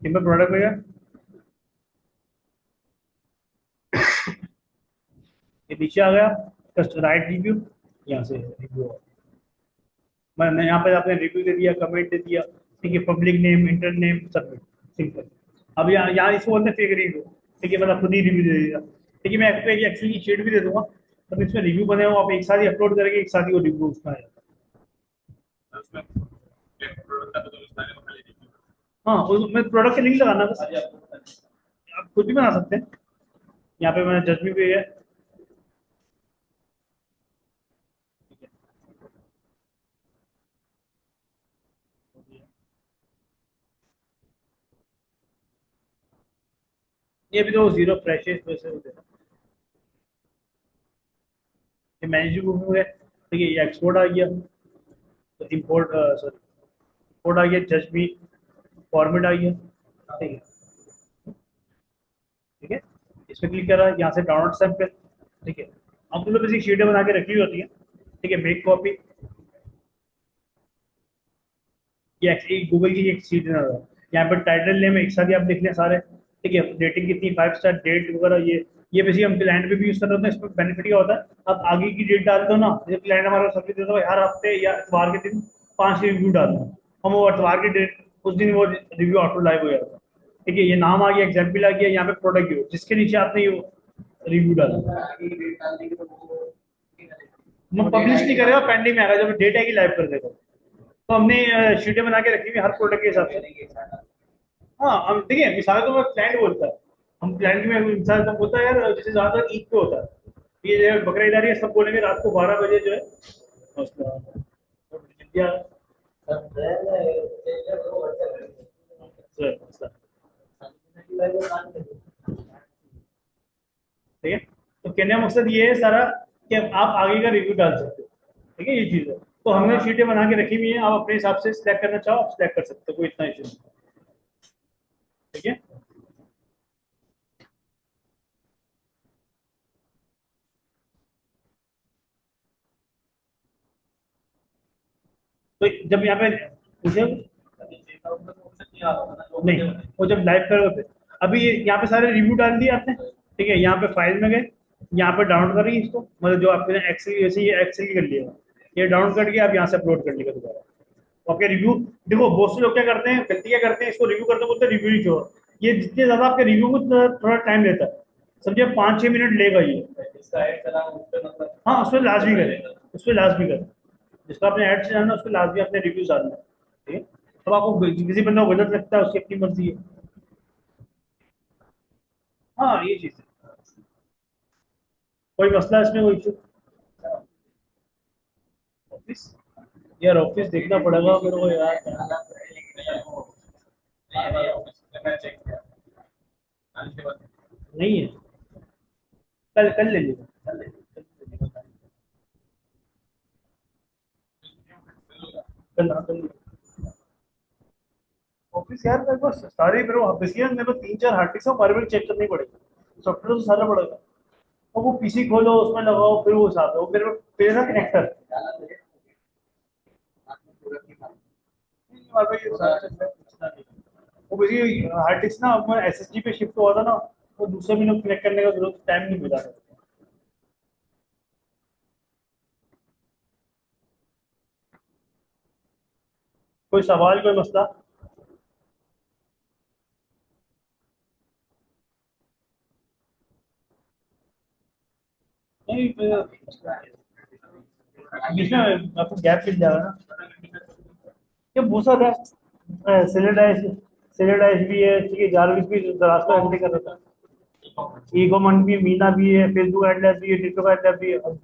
सिंपल प्रोडक्ट है, ये नीचे आ गया राइट रिव्यू, यहाँ से रिव्यू, मैंने यहाँ पे आपने रिव्यू दे दिया, कमेंट दे दिया, ठीक है, public name, inter name, submit, simple. अब यहाँ यहाँ इसको बोलते हैं फेक रिव्यू, ठीक है, मतलब खुद ही रिव्यू दे दिया। ठीक है, मैं आपको एक एक्चुअली शीट भी दे दूंगा, तब इसमें रिव्यू बने हो, आप एक साथ ही अपलोड करेंगे, एक साथ ही वो रिव्यू उसका है। उसमें प्रोडक्ट का तो उसमें खाली रिव्यू। हाँ, उसमें प्रोडक्ट का लिंक लगाना बस, आप खुद भी बना सकते हैं, यहाँ पे मैंने जज भी है। ये भी तो जीरो फ्रेश है, इस वजह से हो गया। ये मैनेज बुकिंग है, ठीक है, ये एक्सपोर्ट आ गया, तो इम्पोर्ट सॉरी इंपोर्ट आ गया, जज भी फॉर्मेट आ गया। ठीक है, ठीक है, इस पर क्लिक करा, यहाँ से डाउनलोड सैंपल, ठीक है, हम लोग किसी शीटें बना के रखी हुई होती है, ठीक है, मेक कॉपी, ये गूगल की एक शीट है, यहाँ पर टाइटल नेम एक साथ ही आप लिख लें सारे, ठीक है, रेटिंग कितनी, 5 स्टार, डेट वगैरह, ये बेसिकली हम क्लाइंट पे भी यूज कर रहे होते हैं, इसमें बेनिफिट क्या होता है, आप आगे की डेट डाल दो ना, जैसे क्लाइंट हमारा सर्विस देता है हर हफ्ते या इतवार के दिन 5 रिव्यू डालते हैं, हम वो इतवार के डेट उस दिन वो रिव्यू ऑटो लाइव हो जाता है। ठीक है, ये नाम आ गया, एग्जाम्पल आ गया, यहाँ पे प्रोडक्ट जिसके नीचे आपने ये रिव्यू डाला, मैं पब्लिश नहीं करेगा, पेंडिंग में आएगा, जब डेट आएगी लाइव कर देगा। तो हमने शीटें बना के रखी हुई हर प्रोडक्ट के हिसाब से। हाँ, हम देखिए मिसाल तो मैं क्लाइंट बोलता है, हम क्लाइंट में मिसाल तो बोलता है यार, जैसे ज्यादातर ईद पे होता है, ये जो बकरा ईद आ रही है, सब बोलेंगे रात को 12 बजे जो है उसका इंडिया, ठीक है, तो कहने का मकसद ये है सारा कि आप आगे का रिव्यू डाल सकते हो। ठीक है, ये चीज है, तो हमने शीटें बना के रखी हुई हैं, आप अपने हिसाब से सिलेक्ट करना चाहो आप सिलेक्ट कर सकते हो, कोई इतना इशू नहीं। ठीक है, तो जब यहाँ पे पूछे नहीं, वो जब लाइव करोगे फिर। अभी यहाँ पे सारे रिव्यू डाल दिए आपने, ठीक है, यहाँ पे फाइल में गए, यहाँ पे डाउनलोड करेंगे इसको, मतलब जो आपने एक्सेल, जैसे ये एक्सेल की कर लिया, ये डाउनलोड करके आप यहाँ से अपलोड कर लिएगा दोबारा। तो आपके रिव्यू देखो, बहुत से लोग क्या करते हैं, गलती क्या करते हैं, इसको रिव्यू करते बोलते हैं रिव्यू नहीं छोड़ो। ये जितने ज्यादा आपके रिव्यू को थोड़ा टाइम लेता है, समझिए 5-6 मिनट लेगा ये। हाँ, उस पर लास्ट भी करें, उस पर लास्ट भी करें, जिसका आपने ऐड से डालना उस पर लास्ट भी अपने रिव्यूज डालना है, ठीक है। अब आपको किसी बंदा को गलत लगता है, उसकी अपनी मर्जी है। हाँ, ये चीज है। कोई मसला है इसमें, कोई इशू? ऑफिस, यार ऑफिस देखना पड़ेगा मेरे को यार। नहीं है, कल कल ले लीजिए, कल ले लीजिए, कल हाँ, कल ले लीजिए। ऑफिस यार मेरे को सारी, मेरे को बेसिकली मेरे को 3-4 हार्ड डिस्क हमारे में चेक करनी पड़ेगी, सॉफ्टवेयर तो सारा पड़ेगा। और वो पीसी खोलो, उसमें लगाओ, फिर वो साथ हो मेरे मेरे ना कनेक्टर। वो बेसिकली हार्ड डिस्क ना, अब मैं एसएसडी पे शिफ्ट हुआ था ना, वो दूसरे में कनेक्ट करने का जरूरत टाइम नहीं मिला। कोई सवाल, कोई मसला? नहीं, बीच में आपको गैप मिल जाएगा ना। ये बहुत सारा सिलेडाइज, सिलेडाइज भी है, ठीक है, जारविस भी रास्ता एंट्री कर रहा था, ईगोमन भी, मीना भी है, फेसबुक एडलेस भी है, टिकटॉक एडलेस भी है। अब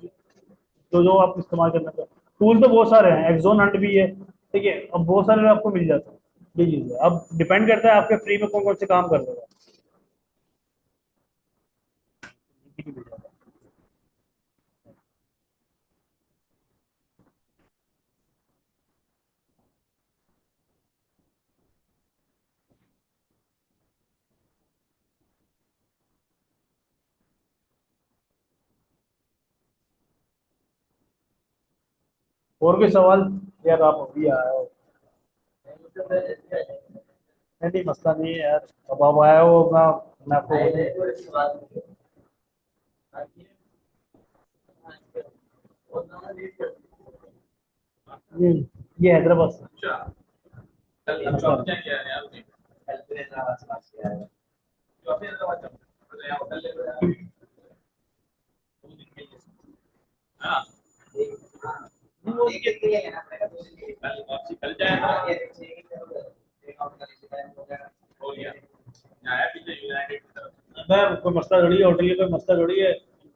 जो जो आप इस्तेमाल करना चाहते, टूल तो बहुत सारे हैं, एक्सोन हंट भी है, ठीक है, अब बहुत सारे आपको मिल जाते हैं। ये चीज़ है, अब डिपेंड करता है आपके फ्री में कौन कौन से काम कर रहे हो। और कोई सवाल? यार आप अभी आए हो, नहीं नहीं, मसला नहीं है यार, अब आप आए हो, मैं आपको ये ये हैदराबाद से। अच्छा, कल जॉब क्या किया है आपने? जॉब है हैदराबाद जॉब, तो यहाँ कल ले लो यार, 2 दिन के लिए। हाँ, कल वापसी कल जाएगा। हो गया, आया पीछे यूनाइटेड की तरफ। मैं, कोई मसला थोड़ी है, होटल की कोई मसला थोड़ी है,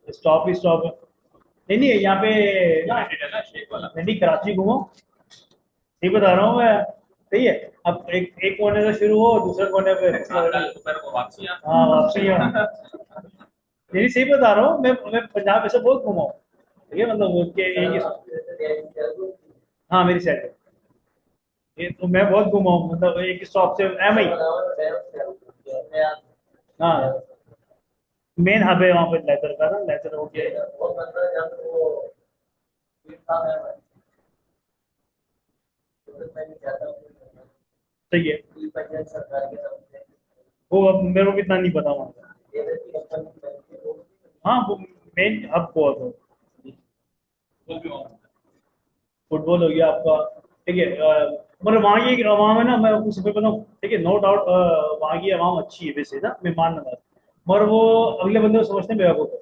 स्टॉप ही स्टॉप है। नहीं नहीं, यहाँ पे ना, यूनाइटेड है ना शेख वाला। नहीं नहीं, कराची घूमो, सही बता रहा हूँ मैं, सही है। अब एक कोने से शुरू हो, दूसरे कोने पे हाँ, कल दोपहर को वापसी आ। हाँ, वापसी है। नहीं, सही बता रहा हूँ, मैं पंजाब ऐसे बहुत घूमा हूँ, ठीक है, मतलब उसके हाँ, मेरी साइड है। ये तो मैं बहुत घूमा हूँ, मतलब एक स्टॉप से एम आई। हाँ, मेन हब है वहाँ पे लेदर का ना, लेदर हो गया। सही है, वो अब मेरे को भी इतना नहीं पता वहाँ का। हाँ, वो मेन हब बहुत है। वो भी वहाँ। फुटबॉल हो गया आपका, ठीक है, मगर वहाँ की आवाम है ना, मैं आपको सिंपल बताऊँ, ठीक है, नो डाउट, वहाँ की आवाम अच्छी है वैसे ना, मैं मान रहा, मगर वो अगले बंदे को समझते हैं बेवकूफ़ है।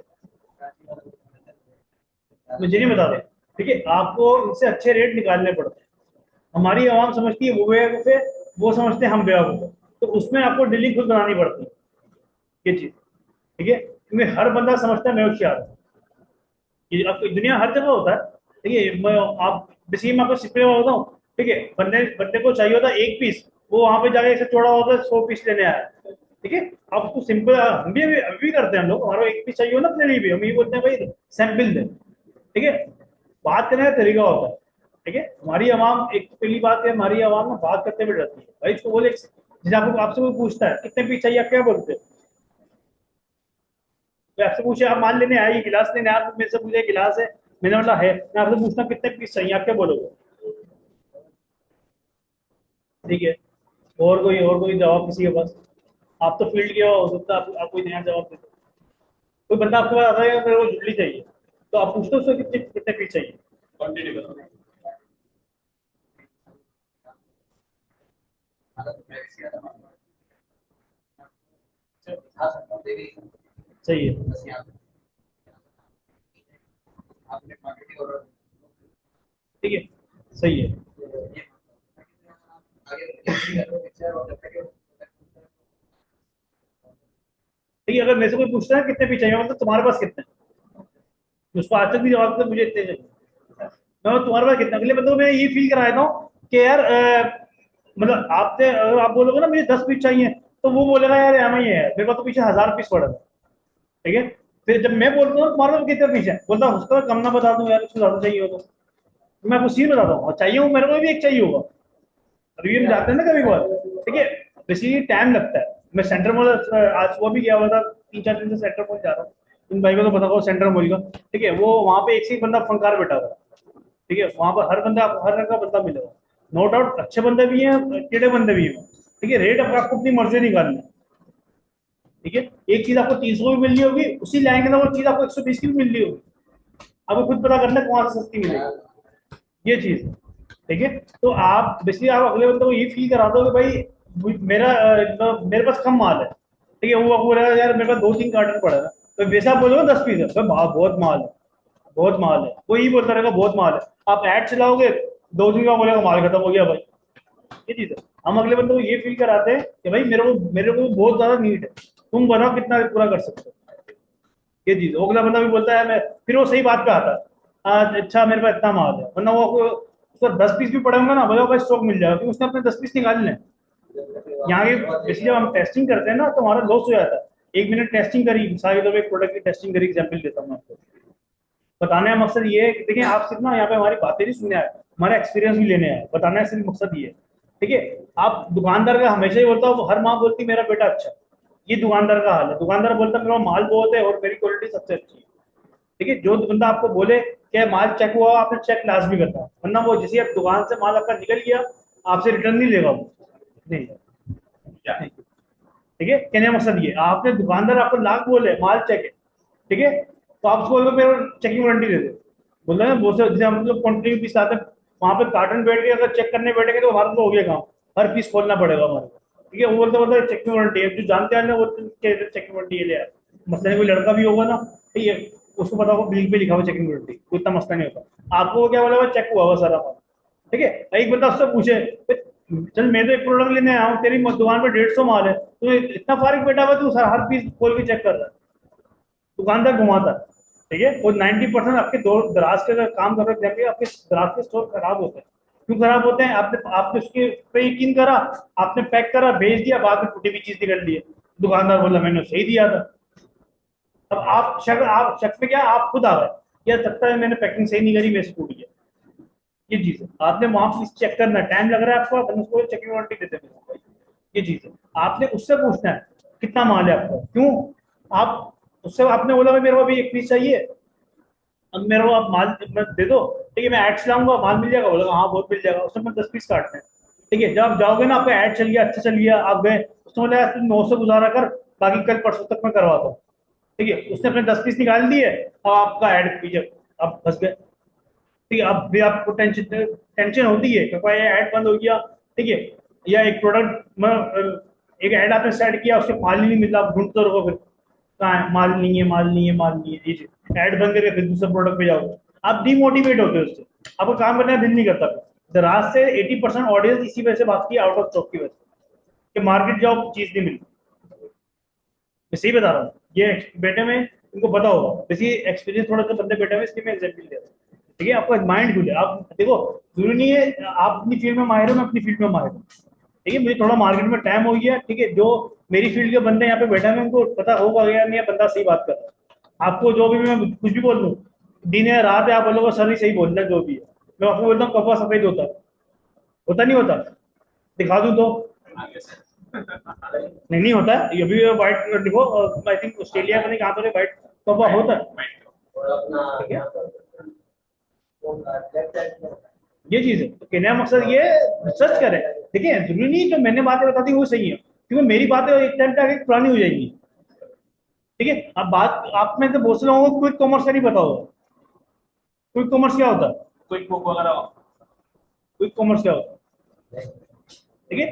मुझे नहीं बता रहे, ठीक है, आपको इनसे अच्छे रेट निकालने पड़ते हैं। हमारी आवाम समझती है वो बेवकूफ़ है, वो समझते हैं हम बेवकूफ़ है, तो उसमें आपको डीलिंग खुद बनानी पड़ती है, ये चीज़, ठीक है, क्योंकि हर बंदा समझता है मैं होशियार हूँ। ये आपको दुनिया हर जगह होता है, ठीक है, मैं आप बेसिकली मैं आपको सिंपल होता हूँ, ठीक है, बंदे बंदे को चाहिए होता है एक पीस, वो वहां पे जाके ऐसे चौड़ा होता है 100 पीस लेने आया है, ठीक है। आप उसको सिंपल, हम भी अभी अभी भी करते हैं, हम लोग, हमारा एक पीस चाहिए हो ना अपने लिए भी, हम ये बोलते हैं भाई सैंपल दे, ठीक है। बात करने का तरीका होता है, ठीक है, हमारी आवाम, एक तो पहली बात है, हमारी आवाम ना बात करते हुए डरती है, भाई इसको बोले, जैसे आपको, आपसे कोई पूछता है कितने पीस चाहिए, आप क्या बोलते हैं? तो आपसे पूछे, आप मान लेने आए, ये गिलास लेने आए, आप मेरे से पूछे गिलास है, मैंने बोला है, मैं आपसे पूछता हूँ कितने पीस चाहिए, आप क्या बोलोगे? ठीक है, और कोई जवाब किसी के पास? आप तो फील्ड के हो सकता है आप कोई नया जवाब दे दो। कोई बंदा आपके पास आता है मेरे को जुटली चाहिए, तो आप पूछते हो उसको कितने कितने फीट चाहिए? क्वांटिटी बताओ। सही है, ठीक है, सही है। ठीक है, अगर मेरे से कोई पूछता है कितने पीछे चाहिए, मतलब तुम्हारे पास कितने हैं? उसको आज तक भी जवाब तो मुझे इतने चाहिए। मैं तुम्हारे पास कितना, अगले बंदे को मैं ये फील कराया था कि यार मतलब आपसे अगर आप बोलोगे ना मुझे 10 पीस चाहिए, तो वो बोलेगा यार हमें ये है, मेरे पास तो पीछे 1000 पीस पड़ा था। ठीक है, फिर जब मैं बोलता हूँ तुम्हारे पास कितने पीस है, बोलता हो सकता है कम ना बता दूं यार, उसको ज्यादा चाहिए हो तो मैं आपको सीन बताता हूँ, और चाहिए हो मेरे को भी एक चाहिए होगा। अभी हम जाते हैं ना कभी बार, ठीक है, बेसिकली टाइम लगता है। मैं सेंटर मॉल आज सुबह भी गया हुआ था, 3-4 दिन से सेंटर मॉल जा रहा हूँ। इन भाई को तो पता होगा सेंटर मॉल का, ठीक है, वो वहां पे एक से एक बंदा फंकार बैठा हुआ है। ठीक है, वहां पर हर बंदा हर रंग का बंदा मिलेगा। नो डाउट अच्छे बंदे भी हैं, टेढ़े बंदे भी हैं। ठीक है, रेट आपको अपनी मर्जी निकालनी है। ठीक है, एक चीज आपको 300 की मिल रही होगी, उसी लाइन के अंदर वो चीज आपको 120 की भी मिल रही होगी। आपको खुद पता करना है कौन सा सस्ती मिलेगी, ये चीज। ठीक है, तो आप बेसिकली आप अगले बंदे को ये फील करा दो कि भाई मेरा मेरे पास कम माल है। ठीक है, वो आपको बोलेगा यार मेरे पास 2-3 कार्टन पड़ा है, तो वैसा आप बोलोगे 10 पीस है, तो बहुत माल है, बहुत माल है, वो यही बोलता रहेगा बहुत माल है। आप ऐड चलाओगे, 2 दिन का बोलेगा माल खत्म हो गया भाई। ये चीज है, हम अगले बंदे को ये फील कराते हैं कि भाई मेरे को बहुत ज्यादा नीड है, तुम बनाओ कितना पूरा कर सकते हो। ये चीज, अगला बंदा भी बोलता है मैं, फिर वो सही बात पे आता है, अच्छा मेरे पास इतना माल है, वरना वो उसको 10 पीस भी पड़े होंगे ना, बोला भाई स्टॉक मिल जाएगा, क्योंकि उसने अपने 10 पीस निकाल लें। यहाँ के बेसिकली जब हम टेस्टिंग करते हैं ना तो हमारा लॉस हो जाता है। 1 मिनट टेस्टिंग करी, सारी दफे एक प्रोडक्ट की टेस्टिंग करी, एग्जाम्पल देता हूँ मैं आपको। बताने का मकसद ये है कि देखिए आप सिर्फ ना यहाँ पे हमारी बातें नहीं सुनने आए, हमारा एक्सपीरियंस भी लेने आए, बताना है सिर्फ मकसद ये है। ठीक है, आप दुकानदार का हमेशा ही बोलता हूँ, हर माँ बोलती मेरा बेटा अच्छा है। ये दुकानदार का हाल है, दुकानदार बोलता मेरा माल बहुत है और मेरी क्वालिटी सबसे अच्छी है। ठीक है, जो बंदा आपको बोले कि माल चेक हुआ, आपने चेक लाजमी करना, वरना वो जैसे आप दुकान से माल आपका निकल गया, आपसे रिटर्न नहीं लेगा वो, नहीं। क्या? ठीक है, कहने का मकसद ये, आपने दुकानदार आपको लाख बोले माल चेक है, ठीक है, तो आप उसको बोलोगे मेरे चेकिंग वारंटी दे दो। बोल रहे हैं बहुत से जैसे हम लोग क्वांटिटी पीस आते हैं, वहां पे कार्टन बैठ के अगर चेक करने बैठेंगे तो हमारा तो हो गया काम, हर पीस खोलना पड़ेगा हमारे को। ठीक है, वो बोलते बोलते चेकिंग वारंटी है, जो जानते हैं ना वो चेकिंग वारंटी है ले आए। मसले कोई लड़का भी होगा ना, ठीक है, उसको पता होगा बिल पे लिखा हुआ चेकिंग वारंटी, कोई इतना मसला नहीं होता। आपको वो क्या बोला, चेक हुआ हुआ सारा माल। ठीक है, एक बंदा उससे पूछे चल मैं तो एक प्रोडक्ट लेने आया हूँ, तेरी दुकान पे 150 माल है, तू इतना फारिग बैठा हुआ, तू हर पीस खोल के चेक कर रहा है, दुकानदार घुमाता है। ठीक है, और 90% आपके दराज के अगर काम कर रहे हैं, आपके दराज के स्टोर खराब होते हैं। क्यों खराब होते हैं? आपने आपने उसके पे यकीन करा, आपने पैक करा भेज दिया, बाद में टूटी हुई चीज निकल ली है, दुकानदार बोला मैंने सही दिया था। अब आप शक में क्या, आप खुद आ गए, या लगता है मैंने पैकिंग सही नहीं करी, मेरे से टूट गया। ये चीज है, आपने वहां प्लीज चेक करना, टाइम लग रहा है आपको, अपन उसको चेकिंग वारंटी देते हैं। ये चीज है, आपने उससे पूछना है कितना माल है आपका, क्यों आप उससे आपने बोला भाई मेरे को अभी एक पीस चाहिए, अब मेरे को आप माल दे दो, ठीक है, मैं ऐड चलाऊंगा माल मिल जाएगा, बोला हाँ बहुत मिल जाएगा, उसने 10 पीस काटते हैं। ठीक है, जब आप जाओगे ना, आपका ऐड चल गया, अच्छा चल गया, आप गए, उसने बोला यार तुम 900 गुजारा कर, बाकी कल परसों तक मैं करवाता हूँ। ठीक है, उसने अपने 10 पीस निकाल दिए, अब आपका ऐड पीछे, आप फंस गए। ठीक है, अब भी आपको टेंशन टेंशन होती है क्योंकि ये ऐड बंद हो गया। ठीक है, या एक प्रोडक्ट में एक ऐड आपने सेट किया, उससे माल ही नहीं मिला, आप ढूंढते रहो, फिर कहाँ है माल, नहीं है माल, नहीं है माल, नहीं है, ये ऐड बंद करके फिर दूसरे प्रोडक्ट पे जाओ, आप डिमोटिवेट होते हो उससे, आपको काम करने का दिल नहीं करता। दराज से 80% ऑडियंस इसी वजह से बात की, आउट ऑफ स्टॉक की वजह से, कि मार्केट जाओ चीज नहीं मिलती। मैं सही बता रहा हूँ, ये बेटे में इनको पता होगा, इसी एक्सपीरियंस थोड़ा सा बंदे बैठे हुए, इसलिए मैं एग्जाम्पल दे रहा हूँ। ठीक है, आपका माइंड खुले, आप देखो, जरूरी नहीं है आप अपनी फील्ड में माहिर हो, मैं अपनी फील्ड में माहिर हूँ। ठीक है, मुझे थोड़ा मार्केट में टाइम हो गया, ठीक है, जो मेरी फील्ड के बंदे यहाँ पे बैठे हैं उनको पता होगा या नहीं, बंदा सही बात कर रहा है। आपको जो भी मैं कुछ भी बोल दूँ, दिन है रात है, आप बोलोगे सर ही सही बोल रहे हैं जो भी है, मैं आपको बोलता हूँ कपड़ा सफेद होता है, होता नहीं होता? दिखा दूँ तो? आगे से नहीं, नहीं होता है, ये भी व्हाइट देखो, आई थिंक ऑस्ट्रेलिया में नहीं, कहाँ पर व्हाइट कपड़ा होता है। ठीक है, ये चीज है, तो कहने का मकसद ये रिसर्च करें, ठीक है, जरूरी नहीं जो मैंने बातें बता दी वो सही है, क्योंकि मेरी बातें एक टाइम पे आगे पुरानी हो जाएंगी। ठीक है, अब बात आप में से बहुत से लोगों को क्विक कॉमर्स का नहीं पता होगा। क्विक कॉमर्स क्या होता है? कोई बुक वगैरह। क्विक कॉमर्स क्या होता है? ठीक है,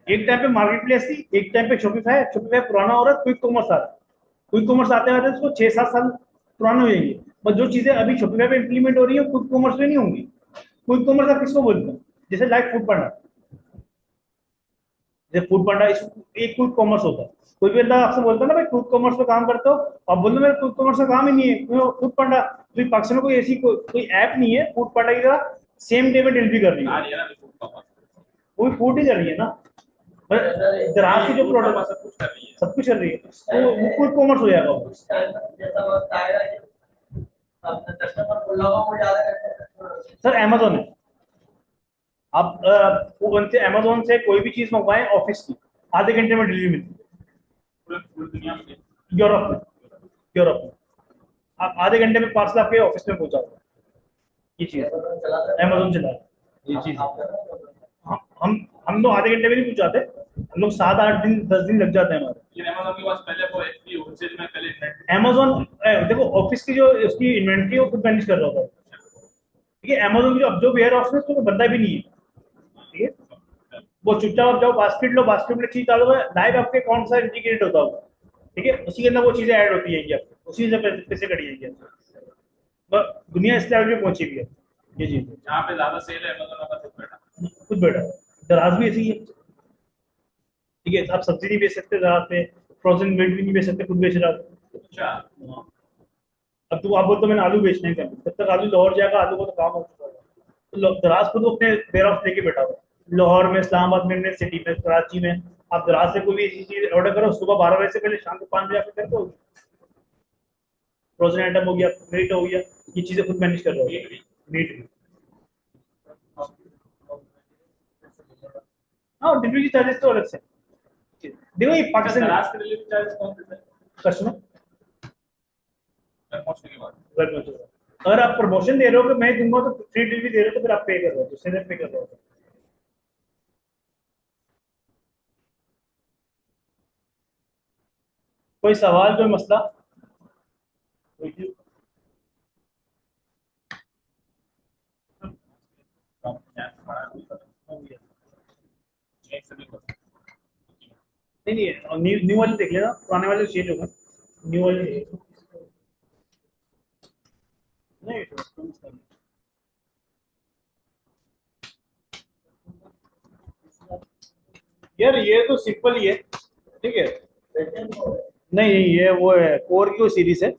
एक टाइम पे मार्केट प्लेस थी, एक टाइम पे शॉपिफाई, शॉपिफाई पुराना हो रहा है, क्विक कॉमर्स आ रहा है। क्विक कॉमर्स आते आते उसको 6-7 साल पुराने हो जाएंगे, पर जो चीजें अभी शॉपिफाई पे इंप्लीमेंट हो रही है क्विक कॉमर्स में नहीं होंगी। क्विक कॉमर्स आप किसको बोलते हैं? जैसे लाइक फूड पांडा, जैसे फूड पांडा एक क्विक कॉमर्स होता है। कोई भी बंदा आपसे बोलता है ना भाई क्विक कॉमर्स पे काम करते हो, आप बोल दो मेरा क्विक कॉमर्स का काम ही नहीं है फूड पांडा, तो पाकिस्तान में कोई ऐसी कोई ऐप नहीं है फूड पांडा की तरह सेम डे में डिलीवरी कर रही आ है। रही है ना बुक का पास। वो भी फूड ही कर रही है ना, ग्राहक की जो बुक का प्रोडक्ट पास सब कुछ कर रही है। सब कुछ कर रही है, तो वो क्विक कॉमर्स हो जाएगा वो। सर अमेजोन है, आप उनसे अमेजोन से कोई भी चीज मंगवाएं ऑफिस की, आधे घंटे में डिलीवरी मिलती पूरे पूरी दुनिया में। है। यूरोप में, यूरोप में आप आधे घंटे में पार्सल आपके ऑफिस में पहुंचा देगा। ये चीज अमेजोन चला है, ये चीज हम लोग आधे घंटे में नहीं पहुंचाते, हम लोग 7-8 दिन 10 दिन लग जाते हैं हमारे। लेकिन अमेज़न के पास पहले वो एचपी होलसेल में पहले इन्वेंटरी। अमेजोन देखो ऑफिस की जो उसकी इन्वेंट्री है वो खुद मैनेज कर रहा होता है। ठीक है, अमेजोन की जो अब जो वेयर हाउस में उसको बंदा भी नहीं है। ठीक है, वो चुपचाप आप जाओ बास्केट लो, बास्केट में चीज डालो, लाइव आपके अकाउंट से इंटीग्रेट होता होगा। ठीक है, उसी के अंदर वो चीजें ऐड होती जाएंगी आपको, उसी से पैसे कटी जाएंगे आपको। बस दुनिया इस लेवल पे पहुंची हुई है ये चीज। जहाँ पे ज्यादा सेल है अमेज़न वाला खुद बैठा। खुद बेटा दराज भी ऐसी ही है। ठीक है, आप सब्जी नहीं बेच सकते दराज पे, फ्रोजन मीट भी नहीं बेच सकते, खुद बेच रहा है। अच्छा। हाँ। अब तो आप बोलते हो मैंने आलू बेचने का, जब तक आलू लाहौर जाएगा आलू का तो काम हो चुका होगा। तो दराज खुद अपने वेयर हाउस लेके बैठा हुआ है। लाहौर में, इस्लामाबाद में, सिटी में, कराची में, आप दराज से कोई भी ऐसी चीज ऑर्डर करो सुबह 12 बजे से पहले शाम को 5 बजे आकर कर दो। फ्रोजन आइटम हो गया, मीट हो गया, ये चीजें खुद मैनेज कर रहे हो। मीट भी। मीट भी। हाँ, डिलीवरी चार्जेस तो अलग से। देखो ये अच्छा, पाकिस्तान दराज के डिलीवरी चार्ज कौन देता है? कस्टमर घर पहुंचने के बाद। घर पहुंचेगा। अगर आप प्रमोशन दे रहे हो कि मैं दूंगा तो फ्री डिलीवरी दे रहे हो तो फिर आप पे कर रहे हो, तो सीधे पे कर रहे हो। कोई सवाल, कोई मसला? नहीं नहीं, न्यू न्यू वाले देख लेना, पुराने वाले चेंज होगा, न्यू वाले नहीं। यार ये तो सिंपल ही है। ठीक है, नहीं नहीं ये वो है कोर की सीरीज है,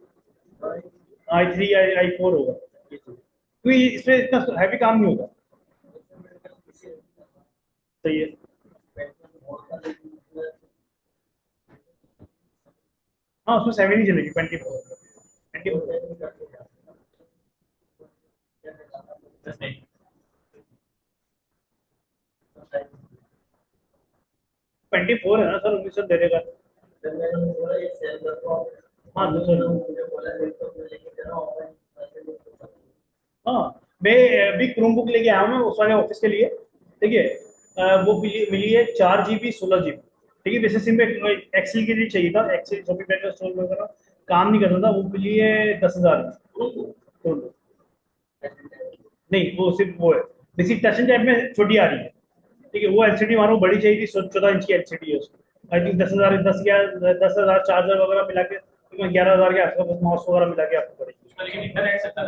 i3 i4 होगा, क्योंकि इसमें इतना हैवी काम नहीं होगा। सही है। हाँ उसमें 7 ही चलेगी, 24 24 है ना सर, 1900 दे देगा। हाँ हाँ, मैं अभी क्रोम बुक लेके आया हूँ मैं उस वाले ऑफिस के लिए। ठीक है, वो मिली है 4 GB 16 GB। ठीक है, वैसे सिम एक्सेल के लिए चाहिए था, एक्सेल शॉपिंग पैकेज स्टोर वगैरह काम नहीं करता था, वो मिली है 10,000 में। तो नहीं वो सिर्फ वो है, बेसिक टच एंड टैब में छोटी आ रही है। ठीक है, वो एलसीडी मानो बड़ी चाहिए थी, 14 इंच की एलसीडी है उसको। आई थिंक 10,000, 10,000 चार्जर वगैरह मिला के 11,000 के आसपास माउस वगैरह मिला के आपको पड़ेगी। उसमें लेकिन इंटरनेट चलता है,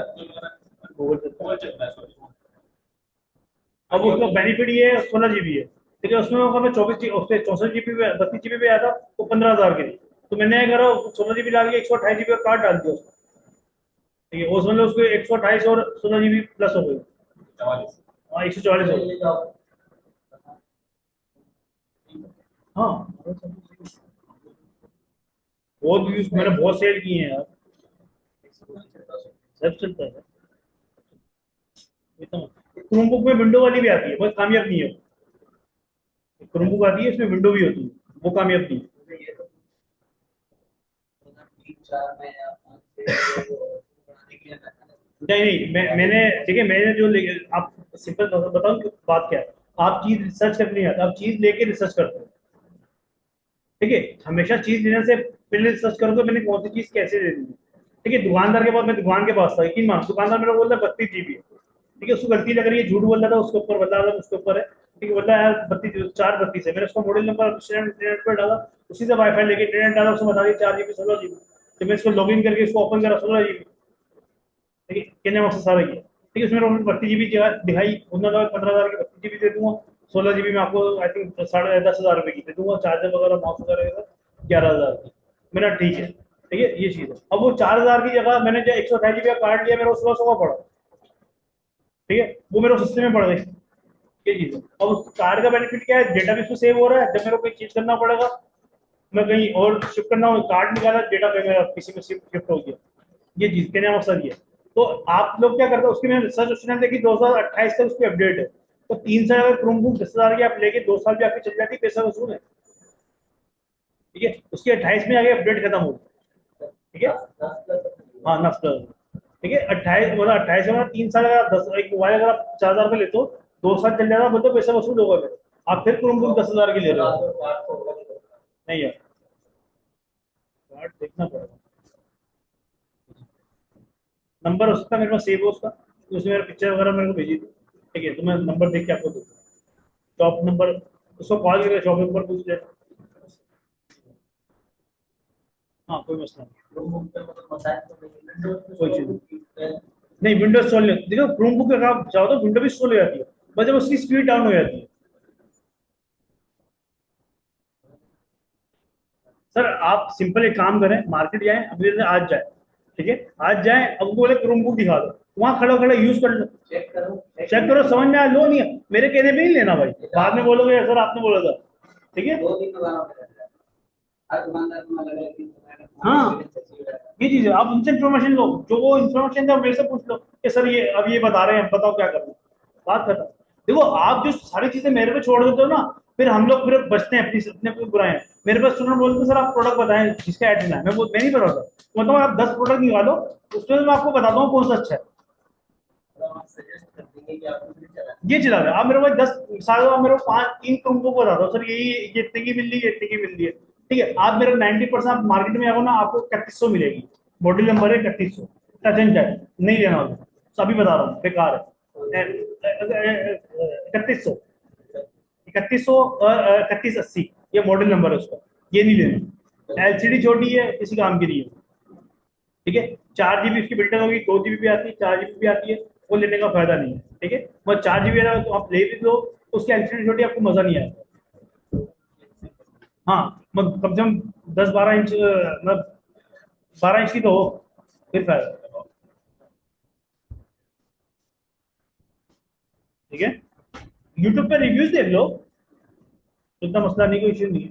गूगल गूगल चलता है, सॉरी। अब उसका बेनिफिट ये है 16 GB है। ठीक है, उसमें अगर मैं 24 उससे 64 GB पे 32 GB पे आया था तो 15,000 के लिए, तो मैंने करा 16 GB डाल के 128 GB का कार्ड डाल दिया उसको। ठीक है, उसमें उसको 128 और 16 GB प्लस हो गई। 44। हाँ 144 हो गई। हाँ बहुत यूज मैंने बहुत सेल किए हैं यार, सब चलता है। क्रोमबुक में विंडो वाली भी आती है, बहुत कामयाब नहीं है। क्रोमबुक आती है इसमें विंडो भी होती है, वो कामयाब नहीं है। नहीं नहीं मैंने ठीक है, मैंने जो आप सिंपल बताऊं कि बात क्या है। आप चीज रिसर्च करनी है, आप चीज लेके रिसर्च करते हो, ठीक है। हमेशा चीज लेने से पहले रिसर्च करोगे मैंने कौन सी चीज कैसे देनी है, ठीक है। दुकानदार के पास, मैं दुकान के पास था, यकीन मान, दुकानदार मेरे को बोलता है 32 GB है, ठीक है। उसको गलती लग रही है, झूठ बोल रहा था, उसके ऊपर बता रहा था, उसके ऊपर है, ठीक है। बोलता है यार 32 है, मैंने उसका मॉडल नंबर इंटरनेट पर डाला, उसी से वाईफाई लेके इंटरनेट डाला, उसको बता दिया 4 GB 16 GB, तो मैं इसको लॉग इन करके इसको ओपन करा 16 GB, ठीक है। कहने मकसद सारा ये है, ठीक है। उसमें 32 GB दिखाई, उन्होंने कहा 15,000 की 32 GB दे दूंगा, 16 GB में आपको आई थिंक 10,500 रुपए की दे दूंगा, चार्जर वगैरह माउस वगैरह 11,000 की। मेरा ठीक है, ठीक है, ये चीज है। अब वो 4,000 की जगह मैंने जो 128 GB का कार्ड लिया, मेरा 1600 का पड़ा, ठीक है, वो मेरे को सस्ते में पड़ गई, ये चीज है। अब उस कार्ड का बेनिफिट क्या है, डेटा भी उसमें सेव हो रहा है, जब मेरे को कोई चीज करना पड़ेगा, मैं कहीं और शिफ्ट करना हो, कार्ड निकाला, डेटा पे मेरा किसी में शिफ्ट हो गया, ये चीज कहने का मकसद ये है। तो आप लोग क्या करते हो, उसकी मैंने रिसर्च उसने देखी 2028 तक उसकी अपडेट है, तो 3 साल अगर क्रोमबुक 10,000 की आप लेके 2 साल भी आपकी चल जाती है, पैसा वसूल है, ठीक है। उसकी 28 में आगे अपडेट खत्म हो गई, ठीक है। हाँ, नफ्स, ठीक है। 28 मतलब 28 में 3 साल, अगर आप 10 एक मोबाइल अगर आप 4,000 का लेते हो, 2 साल चल जाएगा, मतलब पैसा वसूल होगा मेरे, आप फिर क्रोमबुक 10,000 की ले रहे हो, नहीं यार, कार्ड देखना पड़ेगा, नंबर उसका मेरे पास सेव हो उसका, तो उसने मेरा पिक्चर वगैरह मेरे को भेजी थी, ठीक है। तो मैं नंबर देख के आपको दूंगा, शॉप नंबर, उसको कॉल करके शॉप नंबर पूछ लेना। हाँ, कोई मसला नहीं, कोई चीज नहीं, विंडोज इंस्टॉल नहीं, देखो क्रोमबुक अगर आप चाहो तो विंडो भी इंस्टॉल हो जाती है, बस जब उसकी स्पीड डाउन हो जाती है। सर आप सिंपल एक काम करें, मार्केट जाएं अभी, आज जाए, ठीक है, आज जाएं, अब बोले क्रोमबुक दिखा दो, वहां खड़ा खड़ा यूज कर लो, चेक करो, समझ में आया, लो, नहीं है मेरे कहने पे नहीं लेना भाई, बाद में बोलोगे सर आपने बोला था, ठीक है। हाँ, ये चीज है, आप उनसे इन्फॉर्मेशन लो, जो वो इन्फॉर्मेशन दे मेरे से पूछ लो कि सर ये अब ये बता रहे हैं, बताओ क्या करना है। बात खत्म। देखो आप जो सारी चीजें मेरे पे छोड़ देते हो ना, फिर हम लोग फिर बचते हैं अपनी अपने पे बुराए हैं। मेरे पास स्टूडेंट बोलते हैं सर आप प्रोडक्ट बताएं जिसका ऐड देना है, मैं नहीं बताता, मतलब आप 10 प्रोडक्ट निकालो, उसमें मैं आपको बताता हूँ कौन सा अच्छा है, ये चला रहा है। आप मेरे को 10 साल, आप मेरे को 5 3 तुमको बता दो सर यही, ये इतने की मिल रही है, इतने की मिल रही है, ठीक है। आप मेरे 90% आप मार्केट में आओ ना, आपको 3100 मिलेगी, मॉडल नंबर है 3100, टच एंड टाइप, नहीं लेना होगा, अभी बता रहा हूँ, बेकार है। 3100, 3100, 3180, ये मॉडल नंबर है उसका, ये नहीं लेना, एलसीडी छोटी है, किसी काम की नहीं है, ठीक है। 4 GB उसकी बिल्डर होगी, 2 GB भी आती है, 4 GB भी आती है, वो लेने का फायदा नहीं है, ठीक है। मगर 4 GB तो आप ले भी लो, तो उसकी एलसीडी छोटी, आपको मजा नहीं आएगा। हाँ, मगर कम से कम 10 12 इंच, मतलब 12 इंच की तो हो, फिर फायदा, ठीक है। यूट्यूब पे रिव्यूज देख लो, इतना मसला नहीं, कोई इश्यू नहीं है।